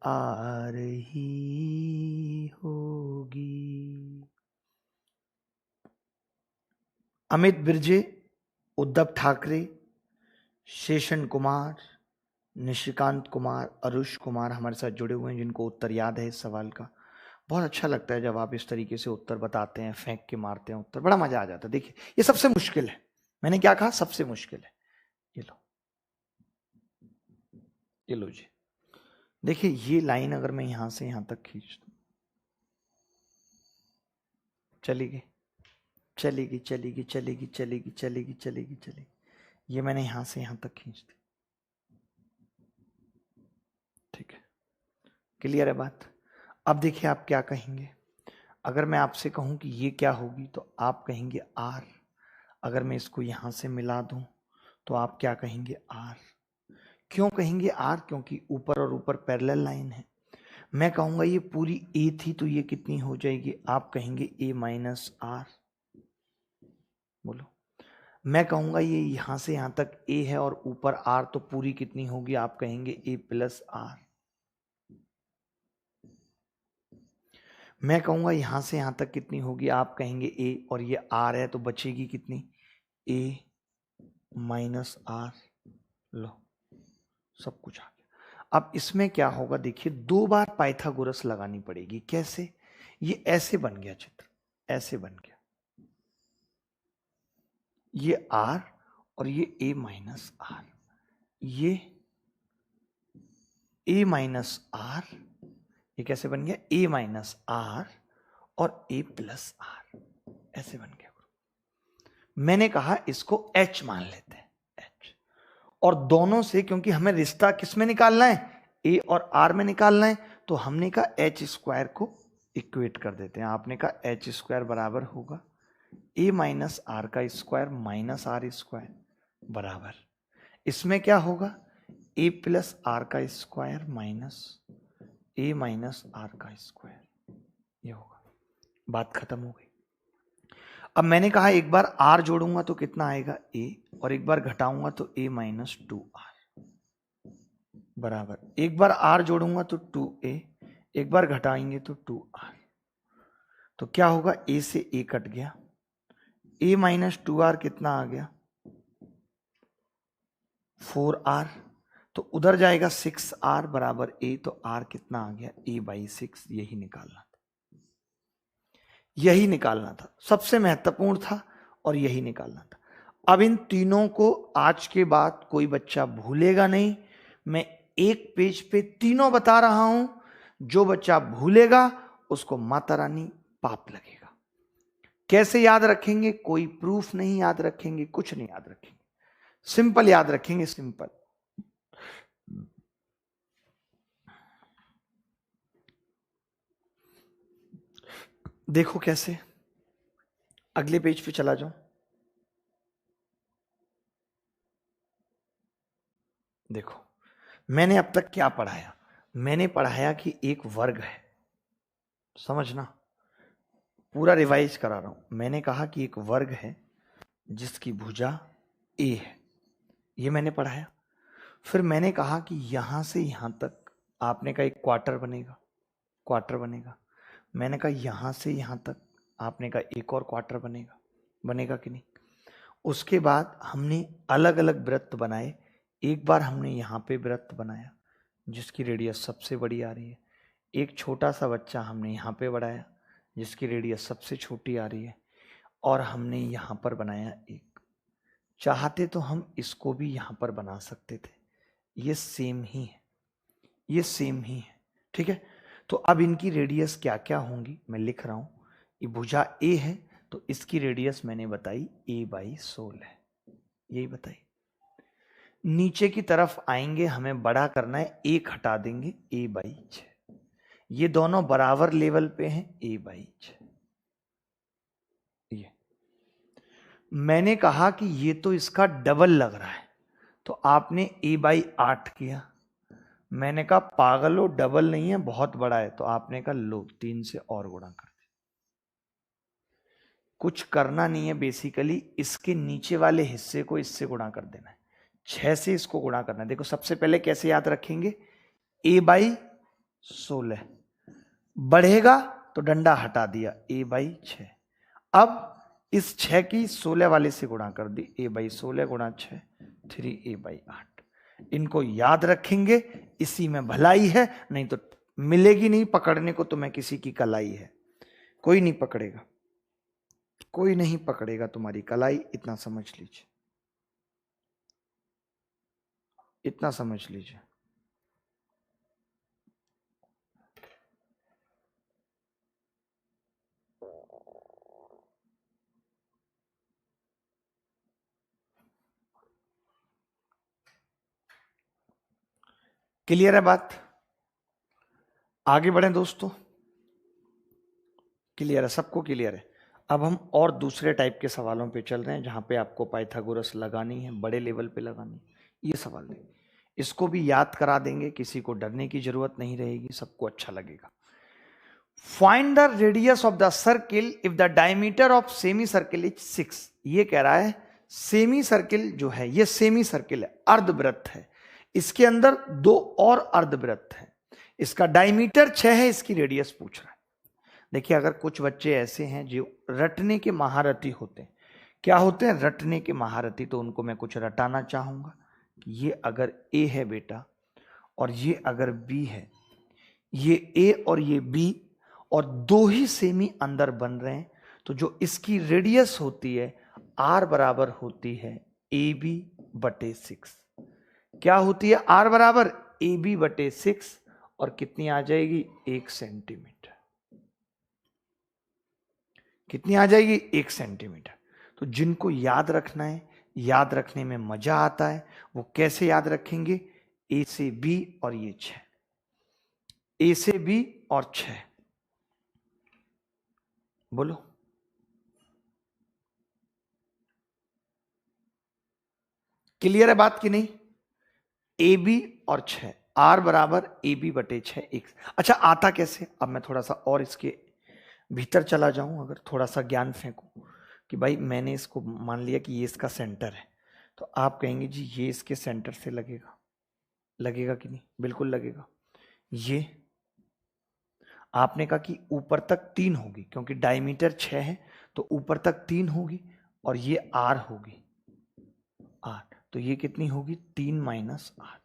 आ रही होगी। अमित बिरजे, उद्धव ठाकरे, शेषन कुमार, निशिकांत कुमार, अरुष कुमार हमारे साथ जुड़े हुए हैं, जिनको उत्तर याद है इस सवाल का। बहुत अच्छा लगता है जब आप इस तरीके से उत्तर बताते हैं, फेंक के मारते हैं उत्तर, बड़ा मजा आ जाता है। देखिए ये सबसे मुश्किल है, मैंने क्या कहा सबसे मुश्किल है। ये लो, ये लो जी। देखिए ये लाइन अगर मैं यहां से यहां तक खींच दूं, चलेगी चलेगी चलेगी चलेगी चलेगी चलेगी चलेगी चलेगी। ये मैंने यहां से यहां तक खींच दी। ठीक है, क्लियर है बात? अब देखिए आप क्या कहेंगे। अगर मैं आपसे कहूं कि ये क्या होगी तो आप कहेंगे आर। अगर मैं इसको यहां से मिला दूं तो आप क्या कहेंगे आर। क्यों कहेंगे आर? क्योंकि ऊपर और ऊपर पैरेलल लाइन है। मैं कहूंगा ये पूरी ए थी तो ये कितनी हो जाएगी, आप कहेंगे ए माइनस आर। बोलो। मैं कहूंगा ये यहां से यहां तक ए है और ऊपर आर, तो पूरी कितनी होगी, आप कहेंगे ए प्लस आर। मैं कहूंगा यहां से यहां तक कितनी होगी, आप कहेंगे ए, और ये आर है तो बचेगी कितनी, ए माइनस आर। लो सब कुछ आ गया। अब इसमें क्या होगा, देखिए 2 बार पाइथागोरस लगानी पड़ेगी। कैसे? ये ऐसे बन गया चित्र, ऐसे बन गया, ये आर और ये ए माइनस आर। ये a माइनस आर, ये कैसे बन गया a माइनस आर और a प्लस आर, ऐसे बन गया। मैंने कहा इसको h मान लेते हैं, h, और दोनों से क्योंकि हमें रिश्ता किस में निकालना है, a और r में निकालना है, तो हमने कहा h स्क्वायर को इक्वेट कर देते हैं। आपने कहा h स्क्वायर बराबर होगा a माइनस आर का स्क्वायर माइनस आर स्क्वायर बराबर, इसमें क्या होगा a प्लस आर का square minus a minus R का स्क्वायर, ये होगा। बात खत्म हो गई। अब मैंने कहा एक बार r जोड़ूंगा तो कितना आएगा a, और एक बार घटाऊंगा तो a माइनस 2r बराबर, एक बार r जोड़ूंगा तो 2a, एक बार घटाएंगे तो 2r, तो क्या होगा a से a कट गया, a माइनस 2r कितना आ गया 4r, तो उधर जाएगा 6r बराबर a, तो r कितना आ गया a बाई 6, यही निकालना था, यही निकालना था, सबसे महत्वपूर्ण था और यही निकालना था। अब इन तीनों को आज के बाद कोई बच्चा भूलेगा नहीं, मैं एक पेज पे तीनों बता रहा हूं, जो बच्चा भूलेगा उसको माता रानी पाप लगेगा। कैसे याद रखेंगे, कोई प्रूफ नहीं याद रखेंगे, कुछ नहीं याद रखेंगे, सिंपल याद रखेंगे, सिंपल। देखो कैसे, अगले पेज पे चला जाओ। देखो मैंने अब तक क्या पढ़ाया, मैंने पढ़ाया कि एक वर्ग है, समझना, पूरा रिवाइज करा रहा हूं। मैंने कहा कि एक वर्ग है जिसकी भुजा a है, ये मैंने पढ़ाया। फिर मैंने कहा कि यहां से यहां तक आपने कहा एक क्वार्टर बनेगा, क्वार्टर बनेगा। मैंने कहा यहां से यहां तक आपने कहा एक और क्वार्टर बनेगा, बनेगा कि नहीं। उसके बाद हमने अलग अलग वृत्त बनाए। एक बार हमने यहां पे वृत्त बनाया जिसकी रेडियस सबसे बड़ी आ रही है, एक छोटा सा बच्चा हमने यहां पे बढ़ाया जिसकी रेडियस सबसे छोटी आ रही है, और हमने यहां पर बनाया एक। चाहते तो हम इसको भी यहां पर बना सकते थे, ये सेम ही है, ये सेम ही है, ठीक है। तो अब इनकी रेडियस क्या क्या होंगी मैं लिख रहा हूं। ये भुजा a है तो इसकी रेडियस मैंने बताई a बाई 16, यही बताई। नीचे की तरफ आएंगे, हमें बड़ा करना है, एक हटा देंगे a बाई 6, ये दोनों बराबर लेवल पे हैं a बाई 6। ये मैंने कहा कि ये तो इसका डबल लग रहा है, तो आपने a बाई 8 किया। मैंने कहा पागलो डबल नहीं है, बहुत बड़ा है, तो आपने कहा लो 3 से और गुणा कर दे। कुछ करना नहीं है, बेसिकली इसके नीचे वाले हिस्से को इससे गुणा कर देना है, 6 से इसको गुणा करना है। देखो सबसे पहले कैसे याद रखेंगे, a बाई 16 बढ़ेगा तो डंडा हटा दिया a बाई 6, अब इस 6 की 16 वाले से गुणा कर दी, a बाई 16 गुणा 6 3a बाई 8। इनको याद रखेंगे, इसी में भलाई है, नहीं तो मिलेगी नहीं पकड़ने को तुम्हें किसी की कलाई है, कोई नहीं पकड़ेगा, कोई नहीं पकड़ेगा तुम्हारी कलाई, इतना समझ लीजिए, इतना समझ लीजिए। क्लियर है बात, आगे बढ़े दोस्तों, क्लियर है, सबको क्लियर है। अब हम और दूसरे टाइप के सवालों पे चल रहे हैं जहां पे आपको पाइथागोरस लगानी है, बड़े लेवल पे लगानी है। ये सवाल नहीं, इसको भी याद करा देंगे, किसी को डरने की जरूरत नहीं रहेगी, सबको अच्छा लगेगा। Find the radius of the circle if the diameter of semi circle is 6। ये कह रहा है सेमी सर्किल जो है, ये सेमी सर्किल है, अर्धवृत्त है, इसके अंदर 2 और अर्धवृत्त है, इसका डायमीटर 6 है, इसकी रेडियस पूछ रहा है। देखिए अगर कुछ बच्चे ऐसे हैं जो रटने के महारथी होते हैं, क्या होते हैं रटने के महारथी, तो उनको मैं कुछ रटाना चाहूंगा कि ये अगर A है बेटा और ये अगर B है, ये A और ये B और 2 ही सेमी अंदर बन रहे हैं, तो जो इसकी रेडियस होती है R बराबर होती है AB बटे 6। क्या होती है? आर बराबर ए बी बटे 6 और कितनी आ जाएगी? 1 सेंटीमीटर। कितनी आ जाएगी? 1 सेंटीमीटर। तो जिनको याद रखना है, याद रखने में मजा आता है, वो कैसे याद रखेंगे? ए से बी और ये 6, ए से बी और 6। बोलो। क्लियर है बात कि नहीं? ए बी और 6, आर बराबर ए बी बटे 6 एक। अच्छा, आता कैसे? अब मैं थोड़ा सा और इसके भीतर चला जाऊं, अगर थोड़ा सा ज्ञान फेंकूं कि भाई मैंने इसको मान लिया कि ये इसका सेंटर है, तो आप कहेंगे जी ये इसके सेंटर से लगेगा। लगेगा कि नहीं? बिल्कुल लगेगा। ये आपने कहा कि ऊपर तक 3 होगी, क्योंकि डायमीटर 6 है तो ऊपर तक 3 होगी, और ये आर होगी, आर। तो ये कितनी होगी? 3 माइनस आर।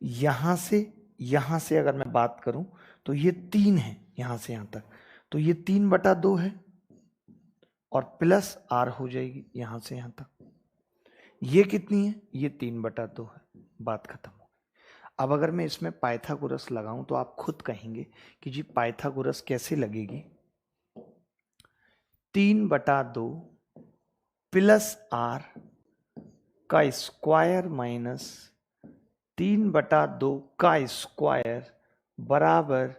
यहां से अगर मैं बात करूं तो ये 3 है यहां से यहां तक, तो ये 3/2 है और प्लस आर हो जाएगी यहां से यहां तक। ये कितनी है? ये 3/2 है। बात खत्म हो गई। अब अगर मैं इसमें पाइथागोरस लगाऊं तो आप खुद कहेंगे कि जी पाइथागोरस कैसे लगेगी? 3/2 प्लस आर का स्क्वायर माइनस 3/2 का स्क्वायर बराबर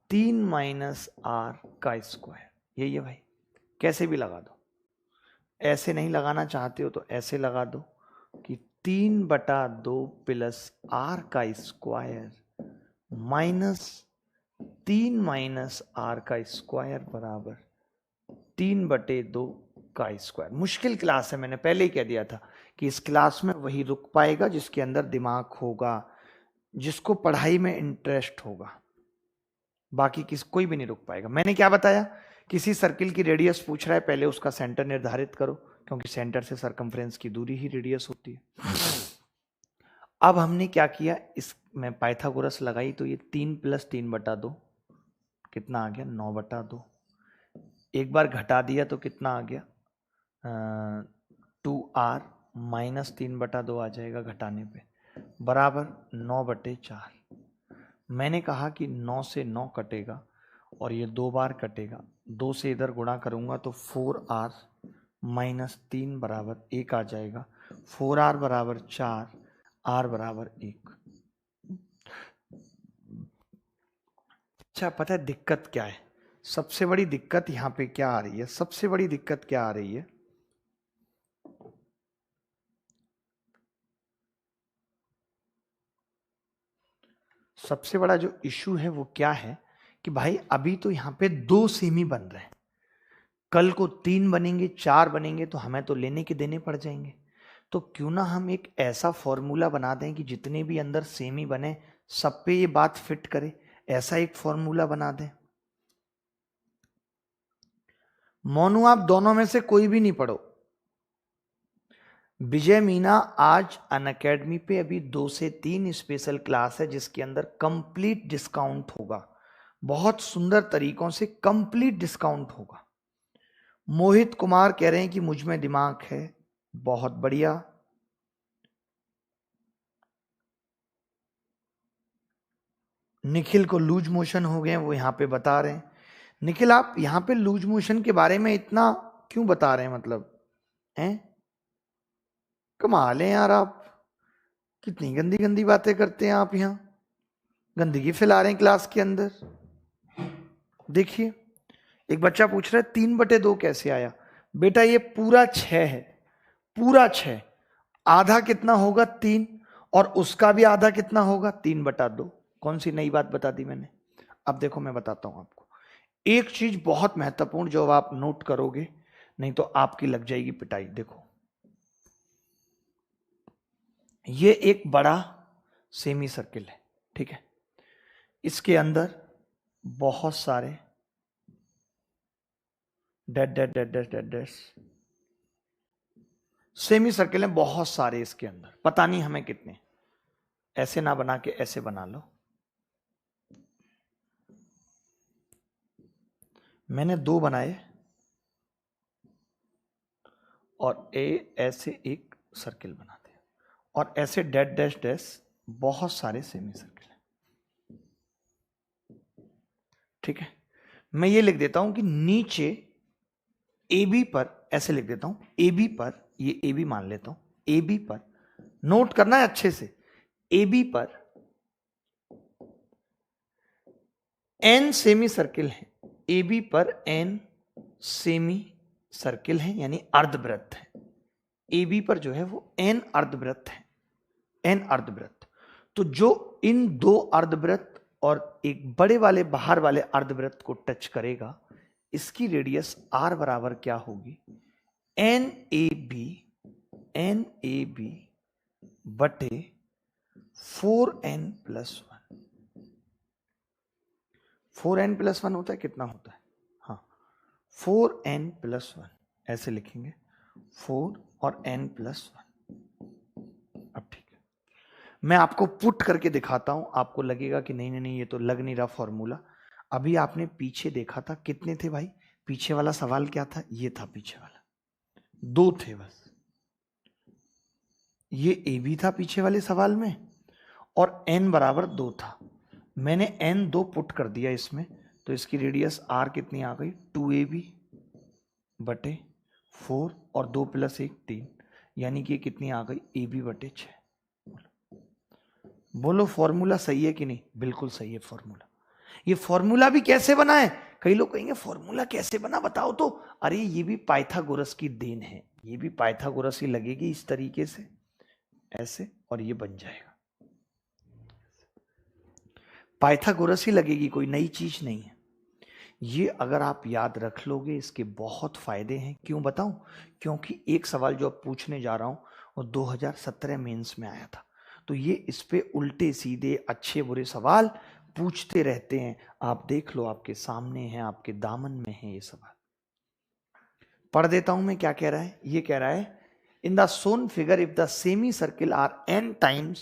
3 माइनस आर का स्क्वायर। यही है भाई। कैसे भी लगा दो, ऐसे नहीं लगाना चाहते हो तो ऐसे लगा दो कि 3/2 प्लस आर का स्क्वायर माइनस 3 माइनस आर का स्क्वायर बराबर 3/2 का स्क्वायर। मुश्किल क्लास है, मैंने पहले ही कह दिया था कि इस क्लास में वही रुक पाएगा जिसके अंदर दिमाग होगा, जिसको पढ़ाई में इंटरेस्ट होगा। बाकी कोई भी नहीं रुक पाएगा। मैंने क्या बताया? किसी सर्किल की रेडियस पूछ रहा है, पहले उसका सेंटर निर्धारित करो, क्योंकि सेंटर से सरकमफ्रेंस की दूरी ही रेडियस होती है। अब हमने क्या किया? इसमें पाइथागोरस लगाई तो ये 3 प्लस 3/2 कितना आ गया? 9/2। एक बार घटा दिया तो कितना आ गया? 2r माइनस 3/2 आ जाएगा घटाने पे, बराबर 9/4। मैंने कहा कि 9 से 9 कटेगा और ये 2 बार कटेगा, 2 से इधर गुणा करूंगा तो 4r माइनस 3 बराबर 1 आ जाएगा। 4r बराबर 4, r बराबर 1। अच्छा, पता है दिक्कत क्या है? सबसे बड़ी दिक्कत यहां पे क्या आ रही है? सबसे बड़ी दिक्कत क्या आ रही है? सबसे बड़ा जो इशू है वो क्या है कि भाई अभी तो यहां पे 2 सेमी बन रहे हैं, कल को 3 बनेंगे, 4 बनेंगे, तो हमें तो लेने के देने पड़ जाएंगे। तो क्यों ना हम एक ऐसा फॉर्मूला बना दें कि जितने भी अंदर सेमी बने सब पे ये बात फिट करे। ऐसा एक फॉर्मूला बना दें। मोनू, आप दोनों में से कोई भी नहीं पढ़ो। विजय मीना आज अनअकैडमी पे अभी 2 से 3 स्पेशल क्लास है जिसके अंदर कंप्लीट डिस्काउंट होगा। बहुत सुंदर तरीकों से कंप्लीट डिस्काउंट होगा। मोहित कुमार कह रहे हैं कि मुझ में दिमाग है। बहुत बढ़िया। निखिल को लूज मोशन हो गए, वो यहां पे बता रहे हैं। निखिल, आप यहां पे लूज मोशन के बारे में इतना क्यों बता रहे हैं? मतलब हैं? कमाल है यार, आप कितनी गंदी गंदी बातें करते हैं। आप यहां गंदगी फैला रहे हैं क्लास के अंदर। देखिए, एक बच्चा पूछ रहा है 3/2 कैसे आया? बेटा ये पूरा 6 है, पूरा 6। आधा कितना होगा? 3। और उसका भी आधा कितना होगा? 3/2। कौन सी नई बात बता दी मैंने? अब देखो, मैं बताता हूं आपको एक चीज बहुत महत्वपूर्ण, जो आप नोट करोगे नहीं तो आपकी लग जाएगी पिटाई। देखो, ये एक बड़ा सेमी सर्किल है, ठीक है? इसके अंदर बहुत सारे dead dead dead dead dead dead semi circle हैं, बहुत सारे इसके अंदर, पता नहीं हमें कितने। ऐसे ना बना के ऐसे बना लो। मैंने 2 बनाए और ऐसे एक सर्किल बना दिया, और ऐसे डैश डैश डैश बहुत सारे सेमी सर्किल हैं। ठीक है, मैं ये लिख देता हूं कि नीचे ए बी पर, ऐसे लिख देता हूं, ए बी पर, ये ए बी मान लेता हूं, ए बी पर नोट करना है अच्छे से, ए बी पर एन सेमी सर्किल है, ए बी पर एन सेमी सर्किल है यानी अर्धवृत्त है। ए बी पर जो है वो एन अर्धवृत्त है, एन अर्धवृत्त। तो जो इन दो अर्धवृत्त और एक बड़े वाले बाहर वाले अर्धवृत्त को टच करेगा, इसकी रेडियस आर बराबर क्या होगी, एन ए बी बटे 4n प्लस 1। 4n प्लस 1 होता है, कितना होता है, हाँ 4n प्लस 1, ऐसे लिखेंगे 4 और n प्लस 1। अब ठीक है, मैं आपको पुट करके दिखाता हूं, आपको लगेगा कि नहीं नहीं नहीं ये तो लग नहीं रहा फॉर्मूला। अभी आपने पीछे देखा था कितने थे भाई, पीछे वाला सवाल क्या था, ये था पीछे वाला, 2 थे बस, ये ए बी था पीछे वाले सवाल में और n बराबर 2 था। मैंने n 2 पुट कर दिया इसमें, तो इसकी रेडियस r कितनी आ गई, 2ab बटे 4 और 2 प्लस 1 3, यानी कि कितनी आ गई, ab बटे 6। बोलो फॉर्मूला सही है कि नहीं, बिल्कुल सही है फॉर्मूला। ये फॉर्मूला भी कैसे बना है, कई लोग कहेंगे फॉर्मूला कैसे बना बताओ तो, अरे ये भी पाइथागोरस की देन है, ये भी पाइथागोरस ही लगेगी इस तरीके से, ऐसे, और ये बन जाएगा, पाइथागोरस ही लगेगी, कोई नई चीज नहीं है। ये अगर आप याद रख लोगे, इसके बहुत फायदे हैं। क्यों बताऊं, क्योंकि एक सवाल जो अब पूछने जा रहा हूं वो 2017 मेंस में आया था, तो ये इस पे उल्टे सीधे अच्छे बुरे सवाल पूछते रहते हैं। आप देख लो, आपके सामने है, आपके दामन में है ये सवाल। पढ़ देता हूं मैं क्या कह रहा है, ये कह रहा है in the shown figure if the semicircle are n times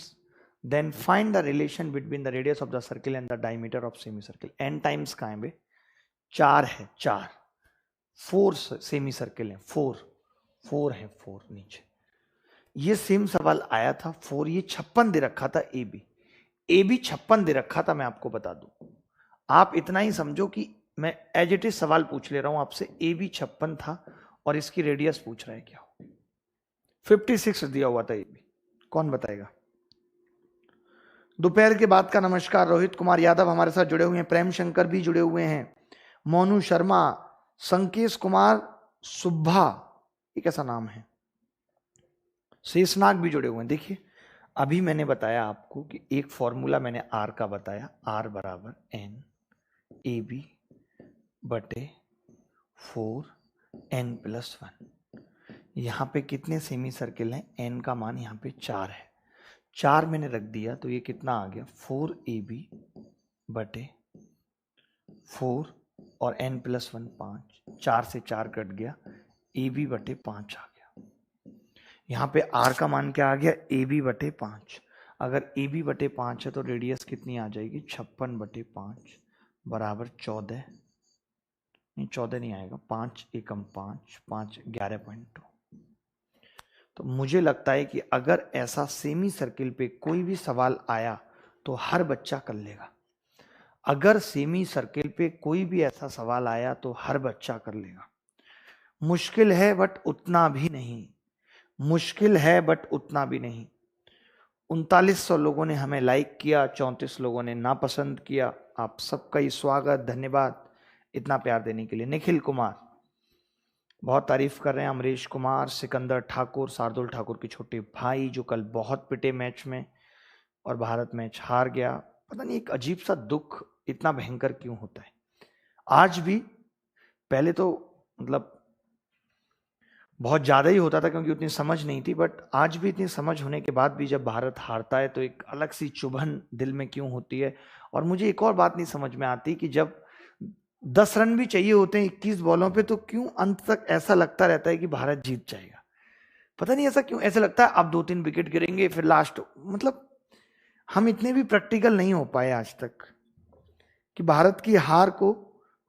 then find the relation between the radius of the circle and the diameter of semicircle। n times कहाँ है बे, 4 है, 4 4 सेमी सर्किल है, 4 है, 4 नीचे। ये सेम सवाल आया था 4, ये 56 दे रखा था, ए बी 56 दे रखा था। मैं आपको बता दूं, आप इतना ही समझो कि मैं एज इट इज सवाल पूछ ले रहा हूं आपसे, ए बी 56 था और इसकी रेडियस पूछ रहा है क्या हो, 56 दिया हुआ था ए बी, कौन बताएगा। दोपहर के बाद का नमस्कार, रोहित कुमार यादव हमारे साथ जुड़े हुए हैं, प्रेम शंकर भी जुड़े हुए हैं, मोनू शर्मा, संकेश कुमार सुब्भा, ये कैसा नाम है, शेषनाग भी जुड़े हुए हैं। देखिए अभी मैंने बताया आपको कि एक फॉर्मूला मैंने आर का बताया, आर बराबर एन ए बी बटे 4n प्लस 1। यहां पे कितने सेमी सर्किल हैं, n का मान यहां पे 4 है, 4 मैंने रख दिया, तो ये कितना आ गया, 4ab बटे 4 और n प्लस 1 5, 4 से 4 कट गया, ab बटे 5 आ गया। यहाँ पे r का मान क्या आ गया, ab बटे 5। अगर ab बटे 5 है तो रेडियस कितनी आ जाएगी, 56 बटे 5 बराबर 14, नहीं 14 नहीं आएगा, 5 एकम 5, 5 11.2। तो मुझे लगता है कि अगर ऐसा सेमी सर्किल पे कोई भी सवाल आया तो हर बच्चा कर लेगा। अगर सेमी सर्किल पे कोई भी ऐसा सवाल आया तो हर बच्चा कर लेगा। मुश्किल है बट उतना भी नहीं, मुश्किल है बट उतना भी नहीं। 3900 लोगों ने हमें लाइक किया, 34 लोगों ने नापसंद किया। आप सबका ही स्वागत, धन्यवाद इतना प्यार देने के लिए। निखिल कुमार बहुत तारीफ कर रहे हैं, अमरीश कुमार, सिकंदर ठाकुर, शार्दुल ठाकुर के छोटे भाई जो कल बहुत पिटे मैच में और भारत मैच हार गया। पता नहीं एक अजीब सा दुख इतना भयंकर क्यों होता है आज भी, पहले तो मतलब बहुत ज्यादा ही होता था क्योंकि उतनी समझ नहीं थी, बट आज भी इतनी समझ होने के बाद भी जब भारत हारता है तो एक अलग सी चुभन दिल में क्यों होती है। और मुझे एक और बात नहीं समझ में आती कि जब 10 रन भी चाहिए होते हैं 21 बॉलों पे, तो क्यों अंत तक ऐसा लगता रहता है कि भारत जीत जाएगा। पता नहीं ऐसा क्यों, ऐसा लगता है अब 2-3 विकेट गिरेंगे फिर लास्ट, मतलब हम इतने भी प्रैक्टिकल नहीं हो पाए आज तक कि भारत की हार को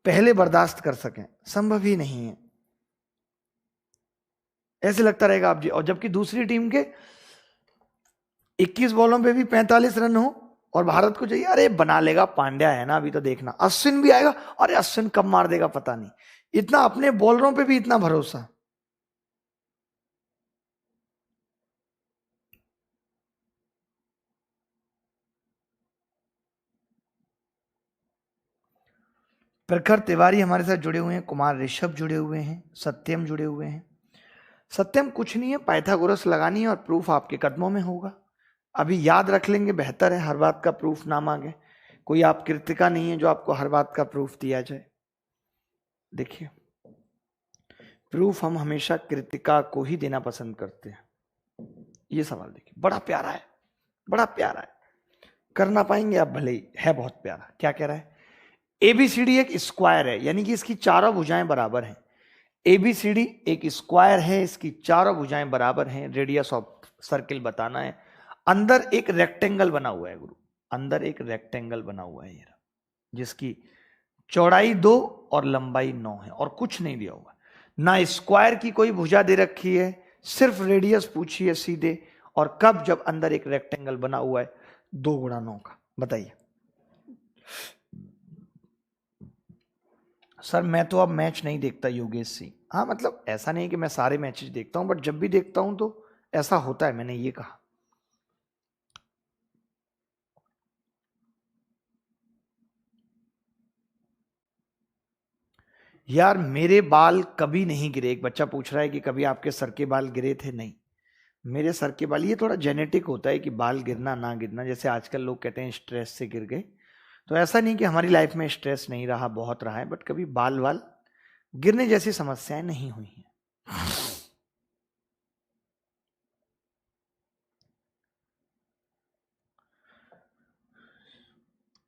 पहले बर्दाश्त कर सकें, संभव ही नहीं है। ऐसे लगता रहेगा आप जी, और जबकि दूसरी टीम के 21 बॉलों पे भी 45 रन हो और भारत को चाहिए, अरे बना लेगा, पांड्या है ना, अभी तो देखना। अश्विन भी आएगा, अरे अश्विन कब मार देगा पता नहीं। इतना अपने बॉलरों पे भी इतना भरोसा। प्रखर तिवारी हमारे साथ जुड़े हुए हैं, कुमार ऋषभ जुड़े हुए हैं, सत्यम जुड़े हुए हैं। सत्यम कुछ नहीं है, पाइथागोरस लगानी है और प्रूफ आपके कदमों में होगा। अभी याद रख लेंगे बेहतर है, हर बात का प्रूफ ना मांगे। कोई आप कृतिका नहीं है जो आपको हर बात का प्रूफ दिया जाए। देखिए, प्रूफ हम हमेशा कृतिका को ही देना पसंद करते हैं। ये सवाल देखिए, बड़ा प्यारा है, बड़ा प्यारा है। कर ना पाएंगे आप भले ही, है बहुत प्यारा। क्या कह रहा है? एबीसीडी एक स्क्वायर है, यानी कि इसकी चारों भुजाएं बराबर हैं। एबीसीडी एक स्क्वायर है, इसकी चारों भुजाएं बराबर हैं। रेडियस ऑफ सर्किल बताना है। अंदर एक रेक्टेंगल बना हुआ है गुरु, अंदर एक रेक्टेंगल बना हुआ है ये, जिसकी चौड़ाई 2 और लंबाई 9 है, और कुछ नहीं दिया हुआ। ना स्क्वायर की कोई भुजा दे रखी है, सिर्फ रेडियस पूछी है सीधे। और कब? जब अंदर एक रेक्टेंगल बना हुआ है 2 गुणा 9 का। बताइए सर, मैं तो अब मैच नहीं देखता योगेश सिंह। हाँ, मतलब ऐसा नहीं कि मैं सारे मैचेस देखता हूं, बट जब भी देखता हूं तो ऐसा होता है, मैंने ये कहा। यार मेरे बाल कभी नहीं गिरे। एक बच्चा पूछ रहा है कि कभी आपके सर के बाल गिरे थे? नहीं, मेरे सर के बाल, ये थोड़ा जेनेटिक होता है कि बाल गिरना ना गिरना। जैसे आजकल लोग कहते हैं स्ट्रेस से गिर गए, तो ऐसा नहीं कि हमारी लाइफ में स्ट्रेस नहीं रहा, बहुत रहा है, बट कभी बाल वाल गिरने जैसी समस्याएं नहीं हुई हैं।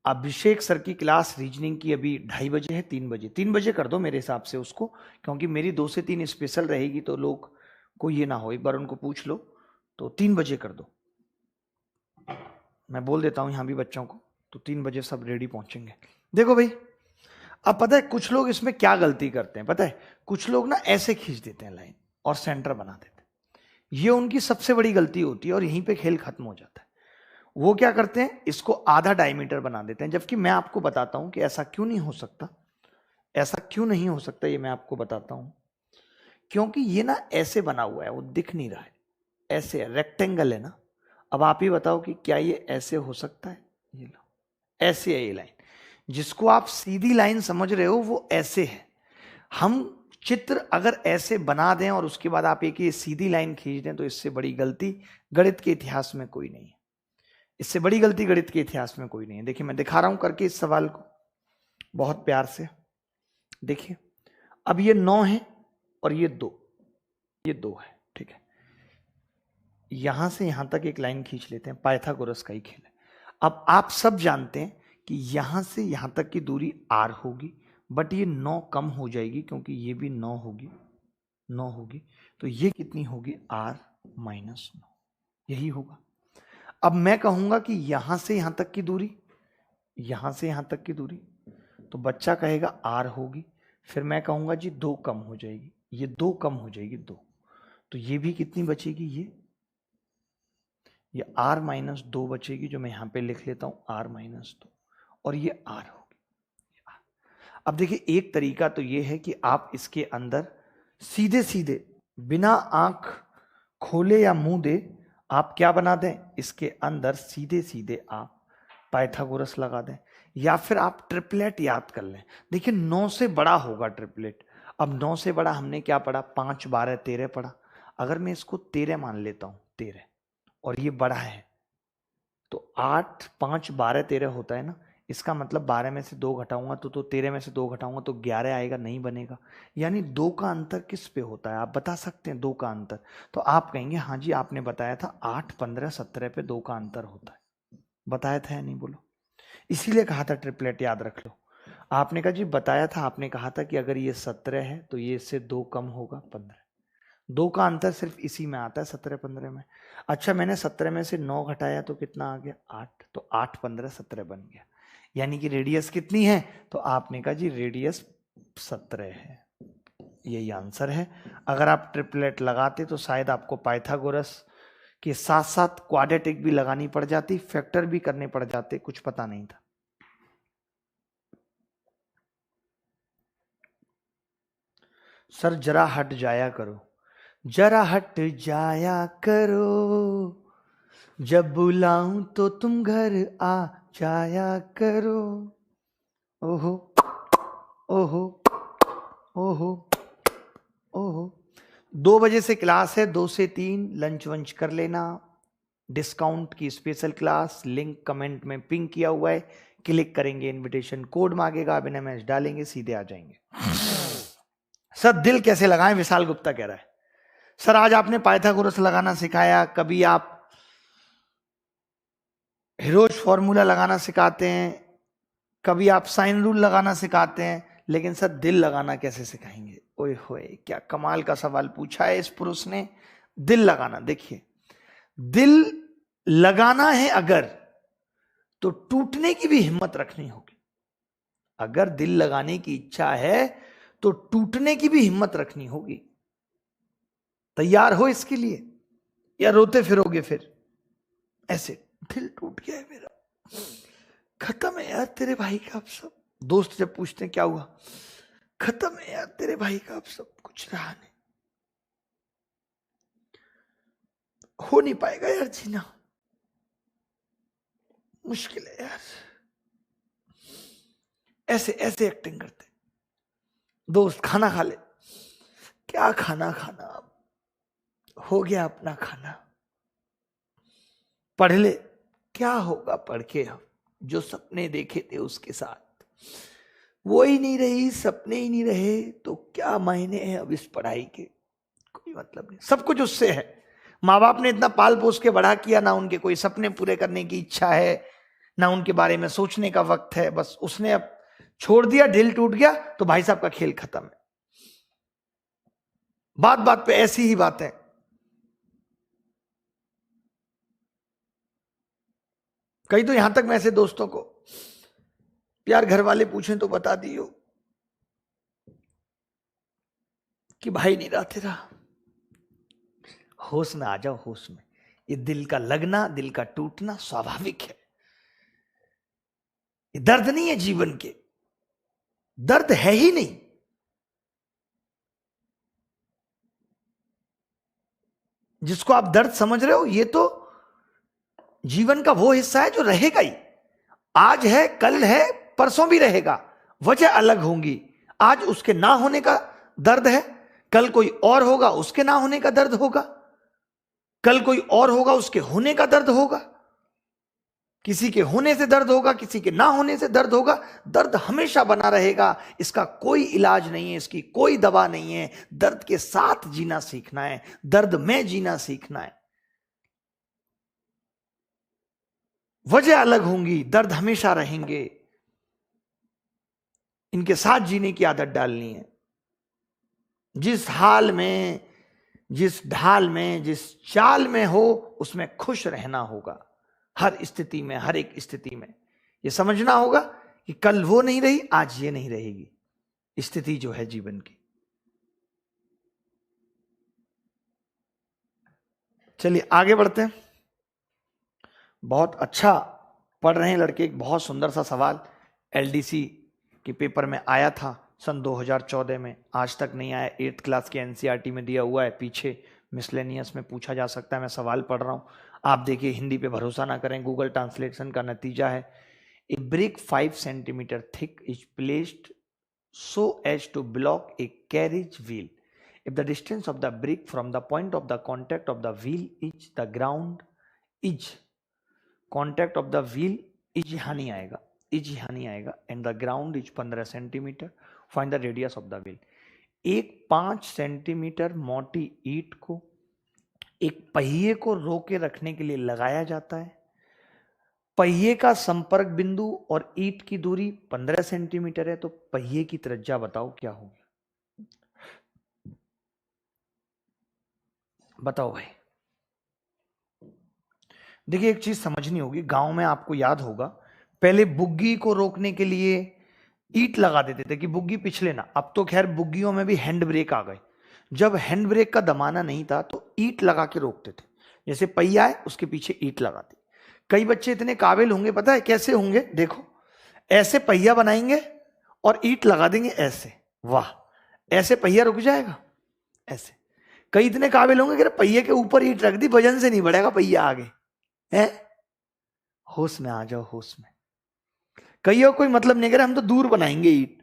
अभिषेक सर की क्लास रीजनिंग की अभी 2:30 बजे है, 3 बजे। 3 बजे कर दो मेरे हिसाब से उसको, क्योंकि मेरी 2 से 3 स्पेशल रहेगी, तो लोग को ये ना हो। एक बार उनको पूछ लो, तो 3 बजे कर दो। मैं बोल देता हूं यहां भी बच्चों को, तो 3 बजे सब रेडी पहुंचेंगे। देखो भाई, अब पता है कुछ लोग इसमें क्या गलती करते हैं? पता है, कुछ लोग ना ऐसे खींच देते हैं लाइन और सेंटर बना देते हैं। ये उनकी सबसे बड़ी गलती होती है, और यहीं पे खेल खत्म हो जाता है। वो क्या करते हैं, इसको आधा डायमीटर बना देते हैं। जबकि मैं आपको बताता हूं कि ऐसा क्यों नहीं हो सकता। ऐसा क्यों नहीं हो सकता, ये मैं आपको बताता हूं। क्योंकि ये ना ऐसे बना हुआ है, वो दिख नहीं रहा है, ऐसे रेक्टेंगल है ना। अब आप ही बताओ कि क्या ये ऐसे हो सकता है? ये लो, ऐसे है ये लाइन। जिसको आप सीधी लाइन समझ रहे हो वो ऐसे है। हम चित्र अगर ऐसे बना दें और उसके बाद आप एक ये सीधी लाइन खींच दें, तो इससे बड़ी गलती गणित के इतिहास में कोई नहीं है। इससे बड़ी गलती गणित के इतिहास में कोई नहीं है। देखिए, मैं दिखा रहा हूं करके इस सवाल को बहुत प्यार से। देखिए, अब ये 9 है और ये 2, ये 2 है, ठीक है। यहां से यहां तक एक लाइन खींच लेते हैं, पाइथागोरस का ही खेल है। अब आप सब जानते हैं कि यहां से यहां तक की दूरी r होगी, बट ये 9 कम हो जाएगी, क्योंकि ये भी 9 होगी, 9 होगी। तो ये कितनी होगी? r माइनस 9, यही होगा। अब मैं कहूंगा कि यहां से यहां तक की दूरी, यहां से यहां तक की दूरी, तो बच्चा कहेगा r होगी। फिर मैं कहूंगा जी 2 कम हो जाएगी, ये 2 कम हो जाएगी, 2। तो ये भी कितनी बचेगी? ये r माइनस 2 बचेगी, जो मैं यहां पे लिख लेता हूं r माइनस 2, और ये r होगी। अब देखिए, एक तरीका तो ये है कि आप इसके अंदर सीधे सीधे बिना आंख खोले या मुंह दे आप क्या बना दें, इसके अंदर सीधे सीधे आप पाइथागोरस लगा दें, या फिर आप ट्रिपलेट याद कर लें। देखिए, 9 से बड़ा होगा ट्रिपलेट। अब 9 से बड़ा हमने क्या पढ़ा? 5 12 13 पढ़ा। अगर मैं इसको 13 मान लेता हूं, 13, और ये बड़ा है, तो 8 5 12 13 होता है ना। इसका मतलब 12 में से 2 घटाऊंगा तो 13 में से 2 घटाऊंगा तो 11 आएगा, नहीं बनेगा। यानी 2 का अंतर किस पे होता है? आप बता सकते हैं 2 का अंतर? तो आप कहेंगे हाँ जी, आपने बताया था 8 15 17 पे 2 का अंतर होता है। बताया था या नहीं? बोलो। इसीलिए कहा था ट्रिपलेट याद रख लो। आपने कहा जी बताया था, आपने कहा था कि अगर ये 17 है तो ये इससे 2 कम होगा 15। 2 का अंतर सिर्फ इसी में आता है, 17 15 में। अच्छा, मैंने 17 में से 9 घटाया तो कितना आ गया? 8। तो 8 15 17 बन गया। यानी कि रेडियस कितनी है? तो आपने कहा जी रेडियस 17 है। यही आंसर है। अगर आप ट्रिपलेट लगाते तो शायद आपको पाइथागोरस कि साथ साथ क्वाड्रेटिक भी लगानी पड़ जाती, फैक्टर भी करने पड़ जाते, कुछ पता नहीं था। सर जरा हट जाया करो, जरा हट जाया करो, जब बुलाऊं तो तुम घर आ जाया करो। ओहो ओहो ओहो ओहो। 2 बजे से क्लास है, 2 से 3 लंच वंच कर लेना। डिस्काउंट की स्पेशल क्लास, लिंक कमेंट में पिंग किया हुआ है, क्लिक करेंगे, इनविटेशन कोड मांगेगा, अभिनय मैच डालेंगे, सीधे आ जाएंगे। सर दिल कैसे लगाएं, विशाल गुप्ता कह रहा है। सर आज आपने पाइथागोरस लगाना सिखाया, कभी आप हिरोज फॉर्मूला लगाना सिखाते हैं, कभी आप साइन रूल लगाना सिखाते हैं, लेकिन सर दिल लगाना कैसे सिखाएंगे? ओए होए, क्या कमाल का सवाल पूछा है इस पुरुष ने। दिल लगाना, देखिए दिल लगाना है अगर, तो टूटने की भी हिम्मत रखनी होगी। अगर दिल लगाने की इच्छा है तो टूटने की भी हिम्मत रखनी होगी। तैयार हो इसके लिए, या रोते फिरोगे फिर ऐसे, दिल टूट गया है मेरा, खत्म है यार तेरे भाई का अब सब। दोस्त जब पूछते हैं क्या हुआ, खत्म है यार तेरे भाई का अब सब, कुछ रहा नहीं, हो नहीं पाएगा यार जीना, मुश्किल है यार। ऐसे ऐसे एक्टिंग करते। दोस्त खाना खा ले, क्या खाना खाना, अब हो गया अपना खाना। पढ़ ले, क्या होगा पढ़ के, अब जो सपने देखे थे उसके साथ वो ही नहीं रही, सपने ही नहीं रहे, तो क्या मायने हैं अब इस पढ़ाई के, कोई मतलब नहीं। सब कुछ उससे है, माँ बाप ने इतना पाल पोस के बड़ा किया, ना उनके कोई सपने पूरे करने की इच्छा है, ना उनके बारे में सोचने का वक्त है। बस उसने अब छोड़ दिया, दिल टूट गया, तो भाई साहब का खेल खत्म है। बात बात पे ऐसी ही बातें। कई तो यहां तक मैं ऐसे दोस्तों को, यार घर वाले पूछें तो बता दियो कि भाई नहीं रहा तेरा, होश में आ जाओ, होश में। ये दिल का लगना, दिल का टूटना स्वाभाविक है, ये दर्द नहीं है जीवन के, दर्द है ही नहीं। जिसको आप दर्द समझ रहे हो, ये तो जीवन का वो हिस्सा है जो रहेगा ही। आज है, कल है, परसों भी रहेगा, वजह अलग होंगी। आज उसके ना होने का दर्द है, कल कोई और होगा उसके ना होने का दर्द होगा, कल कोई और होगा उसके होने का दर्द होगा, किसी के होने से दर्द होगा, किसी के ना होने से दर्द होगा। दर्द हमेशा बना रहेगा, इसका कोई इलाज नहीं है, इसकी कोई दवा नहीं है। दर्द के साथ जीना सीखना है, दर्द में जीना सीखना है। वजह अलग होंगी, दर्द हमेशा रहेंगे, इनके साथ जीने की आदत डालनी है। जिस हाल में, जिस ढाल में, जिस चाल में हो, उसमें खुश रहना होगा, हर स्थिति में, हर एक स्थिति में। यह समझना होगा कि कल वो नहीं रही, आज ये नहीं रहेगी स्थिति जो है जीवन की। चलिए आगे बढ़ते हैं। बहुत अच्छा पढ़ रहे हैं लड़के। एक बहुत सुंदर सा सवाल एलडीसी के पेपर में आया था सन 2014 में, आज तक नहीं आया। 8th क्लास के एनसीईआरटी में दिया हुआ है, पीछे मिसलेनियस में पूछा जा सकता है। मैं सवाल पढ़ रहा हूं, आप देखिए, हिंदी पे भरोसा ना करें, गूगल ट्रांसलेशन का नतीजा है। A brick 5 centimetre thick is placed so as to block a carriage wheel. If the distance of the brick from the point of the contact of the wheel is the ground is contact of the wheel is यहाँ नहीं आएगा and the ground is 15 centimetre, find the radius of the wheel. एक 5 centimetre मोटी ईंट को एक पहिए को रोके रखने के लिए लगाया जाता है। पहिए का संपर्क बिंदु और ईंट की दूरी 15 सेंटीमीटर है, तो पहिए की त्रिज्या बताओ क्या होगी? बताओ भाई। देखिए एक चीज समझनी होगी, गांव में आपको याद होगा पहले बुग्गी को रोकने के लिए ईंट लगा देते थे कि बुग्गी पिछले ना। अब तो खैर बुग्गियों में भी हैंड ब्रेक आ गए। जब हैंड ब्रेक का जमाना नहीं था तो ईंट लगा के रोकते थे। जैसे पहिया है उसके पीछे ईंट लगा दी। कई बच्चे इतने काबिल होंगे, पता है कैसे होंगे, देखो ऐसे पहिया बनाएंगे और ईंट लगा देंगे ऐसे, वाह, ऐसे पहिया रुक जाएगा ऐसे। कई इतने काबिल होंगे कि पहिए के ऊपर ईंट रख दी, वजन से नहीं बढ़ेगा पहिया आगे, है? होश में आ जाओ, होश में। कईयों कोई मतलब नहीं करे, हम तो दूर बनाएंगे ईंट,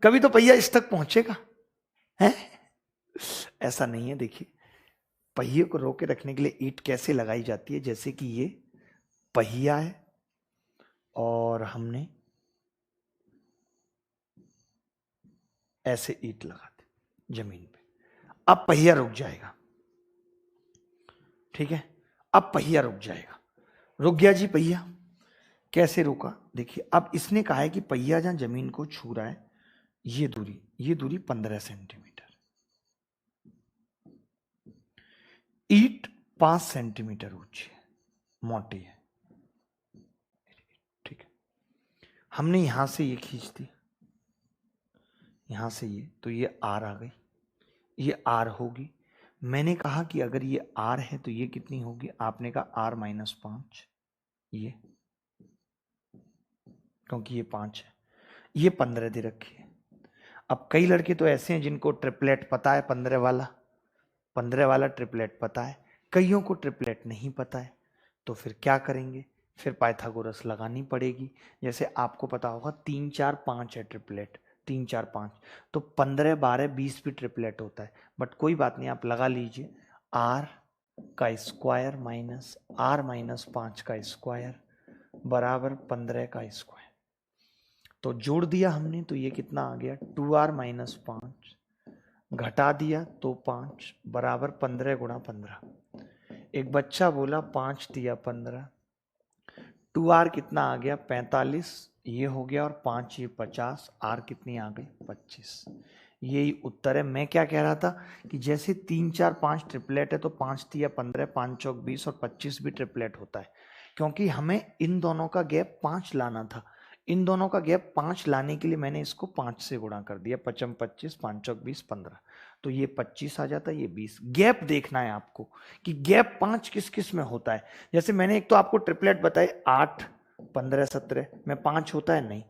कभी तो पहिया इस तक पहुंचेगा, है? ऐसा नहीं है। देखिए पहिए को रोके रखने के लिए ईंट कैसे लगाई जाती है, जैसे कि ये पहिया है और हमने ऐसे ईंट लगा दी जमीन पे, अब पहिया रुक जाएगा, ठीक है? अब पहिया रुक जाएगा, रुक गया जी पहिया। कैसे रुका, देखिए अब इसने कहा है कि पहिया जहां जमीन को छू रहा है ये दूरी 15 सेंटीमीटर, ईंट 5 सेंटीमीटर ऊंची है, मोटी है, ठीक है? हमने यहां से ये खींच दी, यहां से ये, तो ये आर आ गई, ये आर होगी। मैंने कहा कि अगर ये आर है तो ये कितनी होगी, आपने कहा R-5, ये, क्योंकि ये 5 है, ये 15 दे रखी है। अब कई लड़के तो ऐसे हैं जिनको ट्रिपलेट पता है, 15 वाला ट्रिपलेट पता है, कईयों को ट्रिपलेट नहीं पता है, तो फिर क्या करेंगे, फिर पाइथागोरस लगानी पड़ेगी। जैसे आपको पता होगा 3 4 5 है ट्रिपलेट, 3 4 5, तो 15 12 20 भी ट्रिपलेट होता है, बट कोई बात नहीं, आप लगा लीजिए, r का स्क्वायर माइनस R-5 का स्क्वायर बराबर 15 का स्क्वायर। तो जोड़ दिया हमने तो ये कितना आ गया, 2R-5, घटा दिया तो 5 बराबर 15 गुणा 15। एक बच्चा बोला 5 दिया 15, 2R कितना आ गया 45, ये हो गया, और 5 ये 50, R कितनी आ गई 25। यही उत्तर है। मैं क्या कह रहा था कि जैसे 3 4 5 ट्रिपलेट है तो 5 दिया 15, 5 चौक 20 और 25 भी ट्रिपलेट होता है, क्योंकि हमें इन दोनों का गैप 5 लाना था। इन दोनों का गैप 5 लाने के लिए मैंने इसको 5 से गुणा कर दिया, 5 25, 5 चौक 20, 15, तो ये 25 आ जाता है, ये 20। गैप देखना है आपको कि गैप 5 किस किस में होता है। जैसे मैंने एक तो आपको ट्रिपलेट बताए 8 15 17 में 5 होता है, नहीं।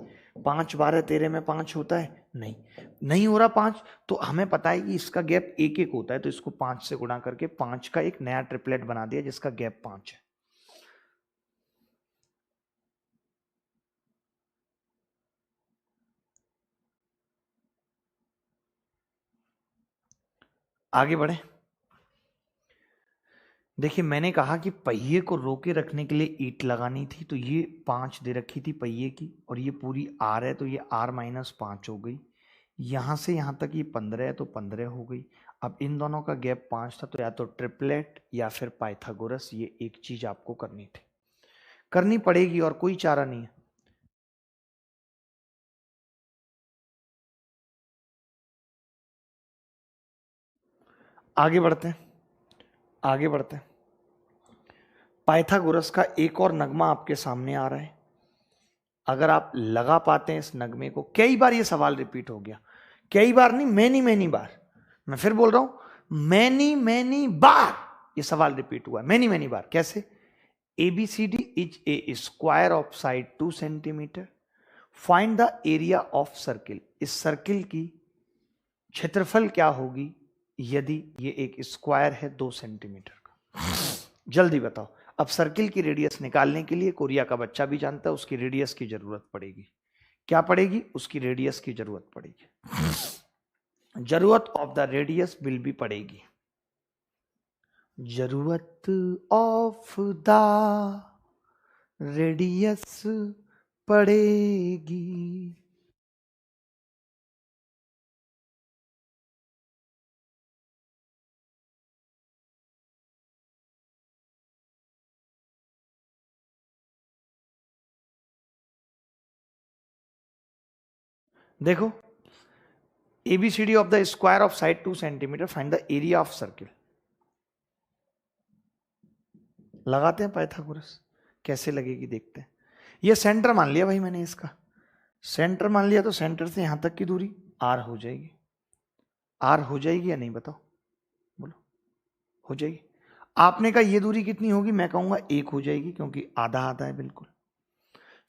5 12 13 में 5 होता है, नहीं हो रहा 5, तो हमें पता है कि इसका गैप 1 1 होता है, तो इसको 5 से गुणा करके 5 का एक नया ट्रिपलेट बना दिया जिसका गैप 5 है। आगे बढ़े। देखिए मैंने कहा कि पहिए को रोके रखने के लिए ईंट लगानी थी, तो ये 5 दे रखी थी पहिए की, और ये पूरी R है, तो ये R-5 हो गई। यहां से यहां तक ये 15 है, तो 15 हो गई। अब इन दोनों का गैप 5 था, तो या तो ट्रिपलेट या फिर पाइथागोरस, ये एक चीज आपको करनी थी, करनी पड़ेगी, और कोई चारा नहीं है। आगे बढ़ते हैं, आगे बढ़ते हैं। पाइथागोरस का एक और नगमा आपके सामने आ रहा है। अगर आप लगा पाते हैं इस नगमे को, कई बार ये सवाल रिपीट हो गया, कई बार नहीं, मैनी बार, मैं फिर बोल रहा हूं, मैनी बार ये सवाल रिपीट हुआ है, मैनी बार। कैसे? ABCD is a square of side 2 centimetre, find the area of circle. इस सर्किल की क्षेत्रफल क्या होगी यदि ये एक स्क्वायर है 2 सेंटीमीटर का? जल्दी बताओ। अब सर्किल की रेडियस निकालने के लिए कोरिया का बच्चा भी जानता है, उसकी रेडियस की जरूरत पड़ेगी। क्या पड़ेगी? उसकी रेडियस की जरूरत पड़ेगी। जरूरत ऑफ द रेडियस विल भी पड़ेगी, जरूरत ऑफ द रेडियस पड़ेगी। देखो, ABCD of the square of side 2 centimetre, find the area of circle. लगाते हैं पाइथागोरस, कैसे लगेगी देखते हैं। ये सेंटर मान लिया भाई मैंने, इसका सेंटर मान लिया, तो सेंटर से यहां तक की दूरी R हो जाएगी। R हो जाएगी या नहीं बताओ, बोलो, हो जाएगी। आपने कहा ये दूरी कितनी होगी, मैं कहूंगा 1 हो जाएगी क्योंकि आधा आधा है बिल्कुल।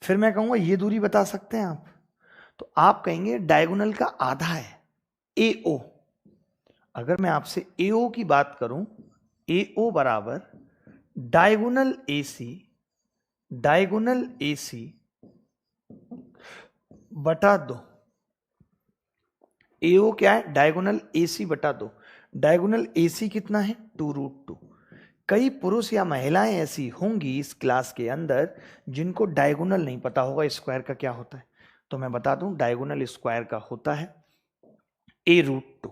फिर मैं कहूंगा ये दूरी बता सकते हैं आप, तो आप कहेंगे डायगोनल का आधा है AO। अगर मैं आपसे AO की बात करूं, AO बराबर डायगोनल AC बटा 2। AO क्या है, डायगोनल AC बटा 2। डायगोनल AC कितना है, 2√2। कई पुरुष या महिलाएं ऐसी होंगी इस क्लास के अंदर जिनको डायगोनल नहीं पता होगा स्क्वायर का क्या होता है। तो मैं बता दूं, डायगोनल स्क्वायर का होता है A√2।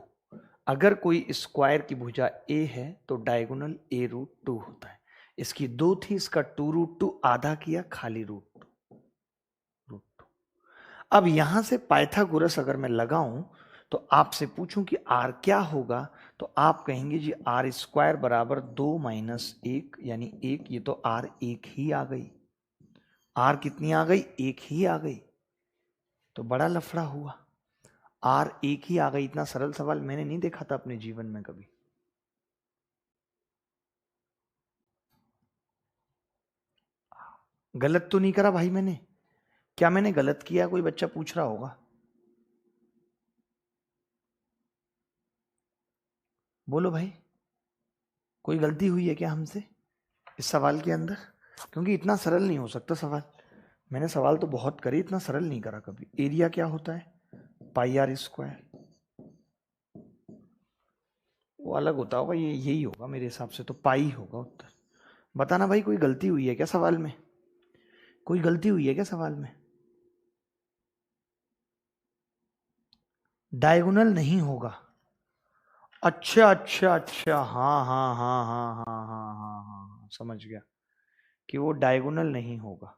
अगर कोई स्क्वायर की भुजा A है तो डायगोनल A√2 होता है। इसकी 2 थी, इसका 2√2 आधा किया, खाली √2। अब यहां से पाइथागोरस अगर मैं लगाऊं तो आपसे पूछूं कि R क्या होगा, तो आप कहेंगे जी R² बराबर 2 - 1 यानी 1। ये तो R 1 ही आ गई। R कितनी आ गई, 1 ही आ गई। तो बड़ा लफड़ा हुआ, R 1 ही आ गई। इतना सरल सवाल मैंने नहीं देखा था अपने जीवन में कभी। गलत तो नहीं करा भाई मैंने? क्या मैंने गलत किया, कोई बच्चा पूछ रहा होगा। बोलो भाई, कोई गलती हुई है क्या हमसे इस सवाल के अंदर? क्योंकि इतना सरल नहीं हो सकता सवाल। मैंने सवाल तो बहुत करे, इतना सरल नहीं करा कभी। एरिया क्या होता है, πr²। वो अलग होता होगा, ये यही होगा मेरे हिसाब से, तो पाई होगा उत्तर। बताना भाई, कोई गलती हुई है क्या सवाल में? कोई गलती हुई है क्या सवाल में? डायगोनल नहीं होगा। अच्छा अच्छा अच्छा, हाँ हाँ हाँ हाँ हाँ हाँ हाँ हाँ हाँ, समझ गया कि वो डायगोनल नहीं होगा।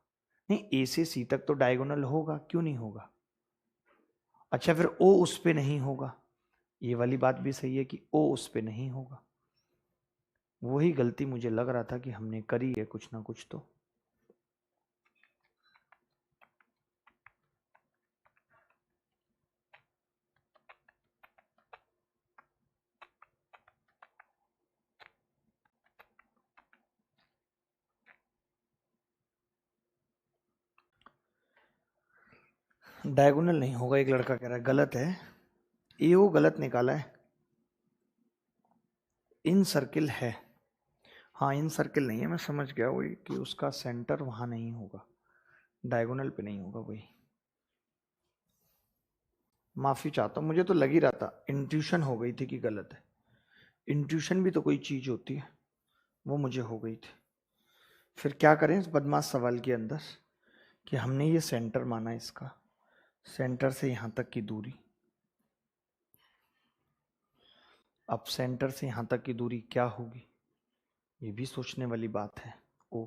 नहीं, A से C तक तो डायगोनल होगा, क्यों नहीं होगा? अच्छा, फिर O उस पे नहीं होगा। ये वाली बात भी सही है कि O उस पे नहीं होगा। वही गलती मुझे लग रहा था कि हमने करी है कुछ ना कुछ तो। डायगोनल नहीं होगा, एक लड़का कह रहा है गलत है। AO गलत निकाला है। इन सर्किल है, हाँ इन सर्किल नहीं है, मैं समझ गया वही कि उसका सेंटर वहां नहीं होगा, डायगोनल पे नहीं होगा वही। माफी चाहता हूँ, मुझे तो लग ही रहा था, इंट्यूशन हो गई थी कि गलत है। इंट्यूशन भी तो कोई चीज होती है, वो मुझे हो गई थी। फिर क्या करें इस बदमाश सवाल के अंदर कि हमने ये सेंटर माना, इसका सेंटर से यहां तक की दूरी। अब सेंटर से यहां तक की दूरी क्या होगी, ये भी सोचने वाली बात है। ओ,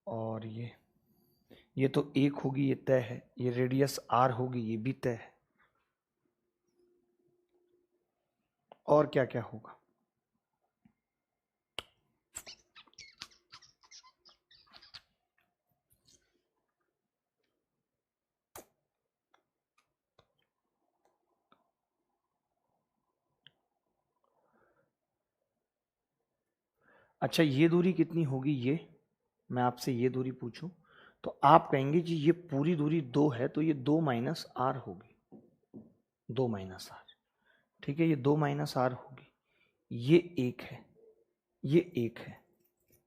और ये तो 1 होगी, ये तय है। ये रेडियस R होगी, ये भी तय है। और क्या क्या होगा? अच्छा, ये दूरी कितनी होगी, ये मैं आपसे ये दूरी पूछूं तो आप कहेंगे जी ये पूरी दूरी 2 है, तो ये 2 - R होगी। 2 - R, ठीक है, ये 2 - R होगी। ये 1 है, ये 1 है,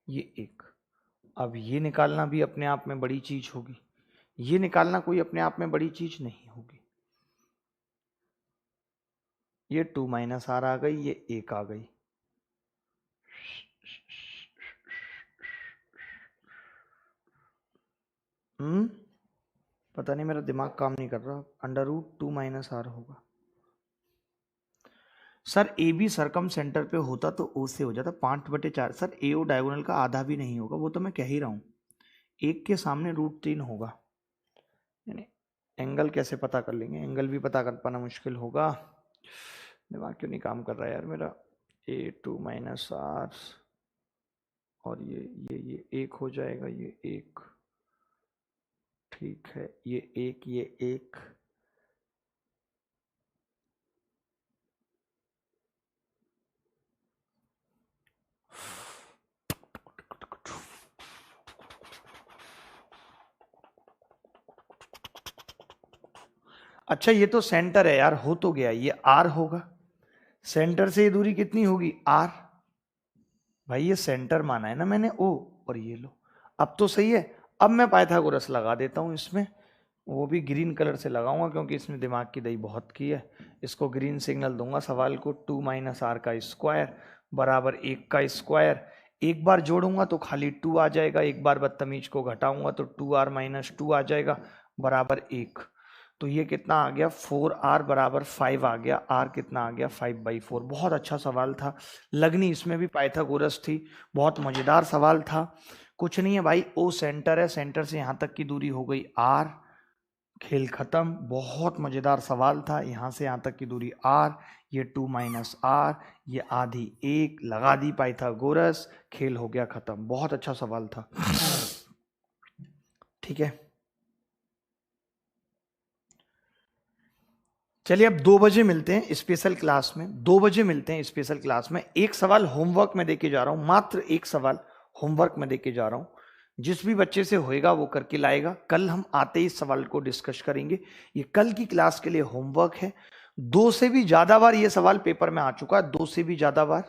ये 1। अब ये निकालना भी अपने आप में बड़ी चीज होगी, ये निकालना कोई अपने आप में बड़ी चीज नहीं होगी। ये 2 - R आ गई, ये 1 आ गई। पता नहीं, मेरा दिमाग काम नहीं कर रहा। √2 - R होगा। सर ए बी सरकम सेंटर पे होता तो ओ से हो जाता 5/4। सर AO डायगोनल का आधा भी नहीं होगा, वो तो मैं कह ही रहा हूँ। 1 के सामने √3 होगा। यानी एंगल कैसे पता कर लेंगे, एंगल भी पता कर पाना मुश्किल होगा। दिमाग क्यों नहीं काम कर रहा है यार मेरा। A2 - R, और ये 1 हो जाएगा, ये 1, ठीक है, ये 1, ये 1। अच्छा ये तो सेंटर है यार, हो तो गया, ये आर होगा, सेंटर से ये दूरी कितनी होगी आर, भाई ये सेंटर माना है ना मैंने ओ, और ये लो, अब तो सही है। अब मैं पाइथागोरस लगा देता हूं इसमें, वो भी ग्रीन कलर से लगाऊंगा क्योंकि इसने दिमाग की दही बहुत की है। इसको ग्रीन सिग्नल दूंगा सवाल को, 2 माइनस आर का स्क्वायर बराबर 1 का स्क्वायर, एक बार जोड़ूंगा तो खाली 2 आ जाएगा, एक बार बदतमीज को घटाऊंगा तो 2r माइनस 2 आ जाएगा बराबर 1। तो ये कितना आ गया 4r बराबर 5 आ गया, r कितना आ गया 5/4। बहुत अच्छा सवाल था, लगनी इसमें भी पाइथागोरस थी, बहुत मजेदार सवाल था। कुछ नहीं है भाई, ओ सेंटर है, सेंटर से यहां तक की दूरी हो गई r, खेल खत्म। बहुत मजेदार सवाल था, यहां से यहां तक की दूरी r, ये 2 माइनस आर, ये आधी 1 लगा दी पाइथागोरस, खेल हो गया खत्म। बहुत अच्छा सवाल था, ठीक है। चलिए अब 2 बजे मिलते हैं स्पेशल क्लास में, 2 बजे मिलते हैं स्पेशल क्लास में। एक सवाल होमवर्क में देके जा रहा हूं, मात्र एक सवाल होमवर्क में देके जा रहा हूं, जिस भी बच्चे से होएगा वो करके लाएगा। कल हम आते ही इस सवाल को डिस्कस करेंगे, ये कल की क्लास के लिए होमवर्क है। 2 से भी ज्यादा बार ये सवाल पेपर में आ चुका है, 2 से भी ज्यादा बार।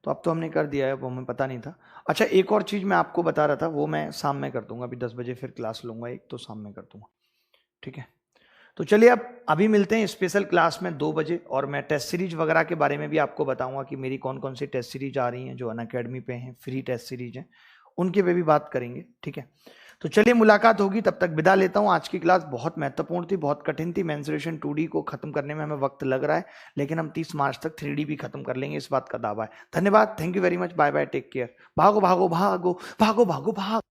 तो अब तो हमने कर दिया है, वो हमें पता नहीं था। अच्छा एक और चीज मैं आपको बता रहा था, वो मैं शाम में कर दूंगा, अभी 10 बजे फिर क्लास लूंगा एक, तो शाम में कर दूंगा, ठीक है। तो चलिए अब अभी मिलते हैं स्पेशल क्लास में 2 बजे, और मैं टेस्ट सीरीज वगैरह के बारे में भी आपको बताऊंगा कि मेरी कौन कौन सी टेस्ट सीरीज आ रही हैं जो अनअकैडमी पे हैं, फ्री टेस्ट सीरीज हैं, उनके पे भी बात करेंगे, ठीक है। तो चलिए मुलाकात होगी, तब तक विदा लेता हूं। आज की क्लास बहुत महत्वपूर्ण थी, बहुत कठिन थी, मेंसुरेशन 2D को खत्म करने में हमें वक्त लग रहा है, लेकिन हम 30 मार्च तक 3D भी खत्म कर लेंगे, इस बात का दावा है। धन्यवाद, thank you very much, bye bye, take care. भागो भागो भागो भागो भागो भागो।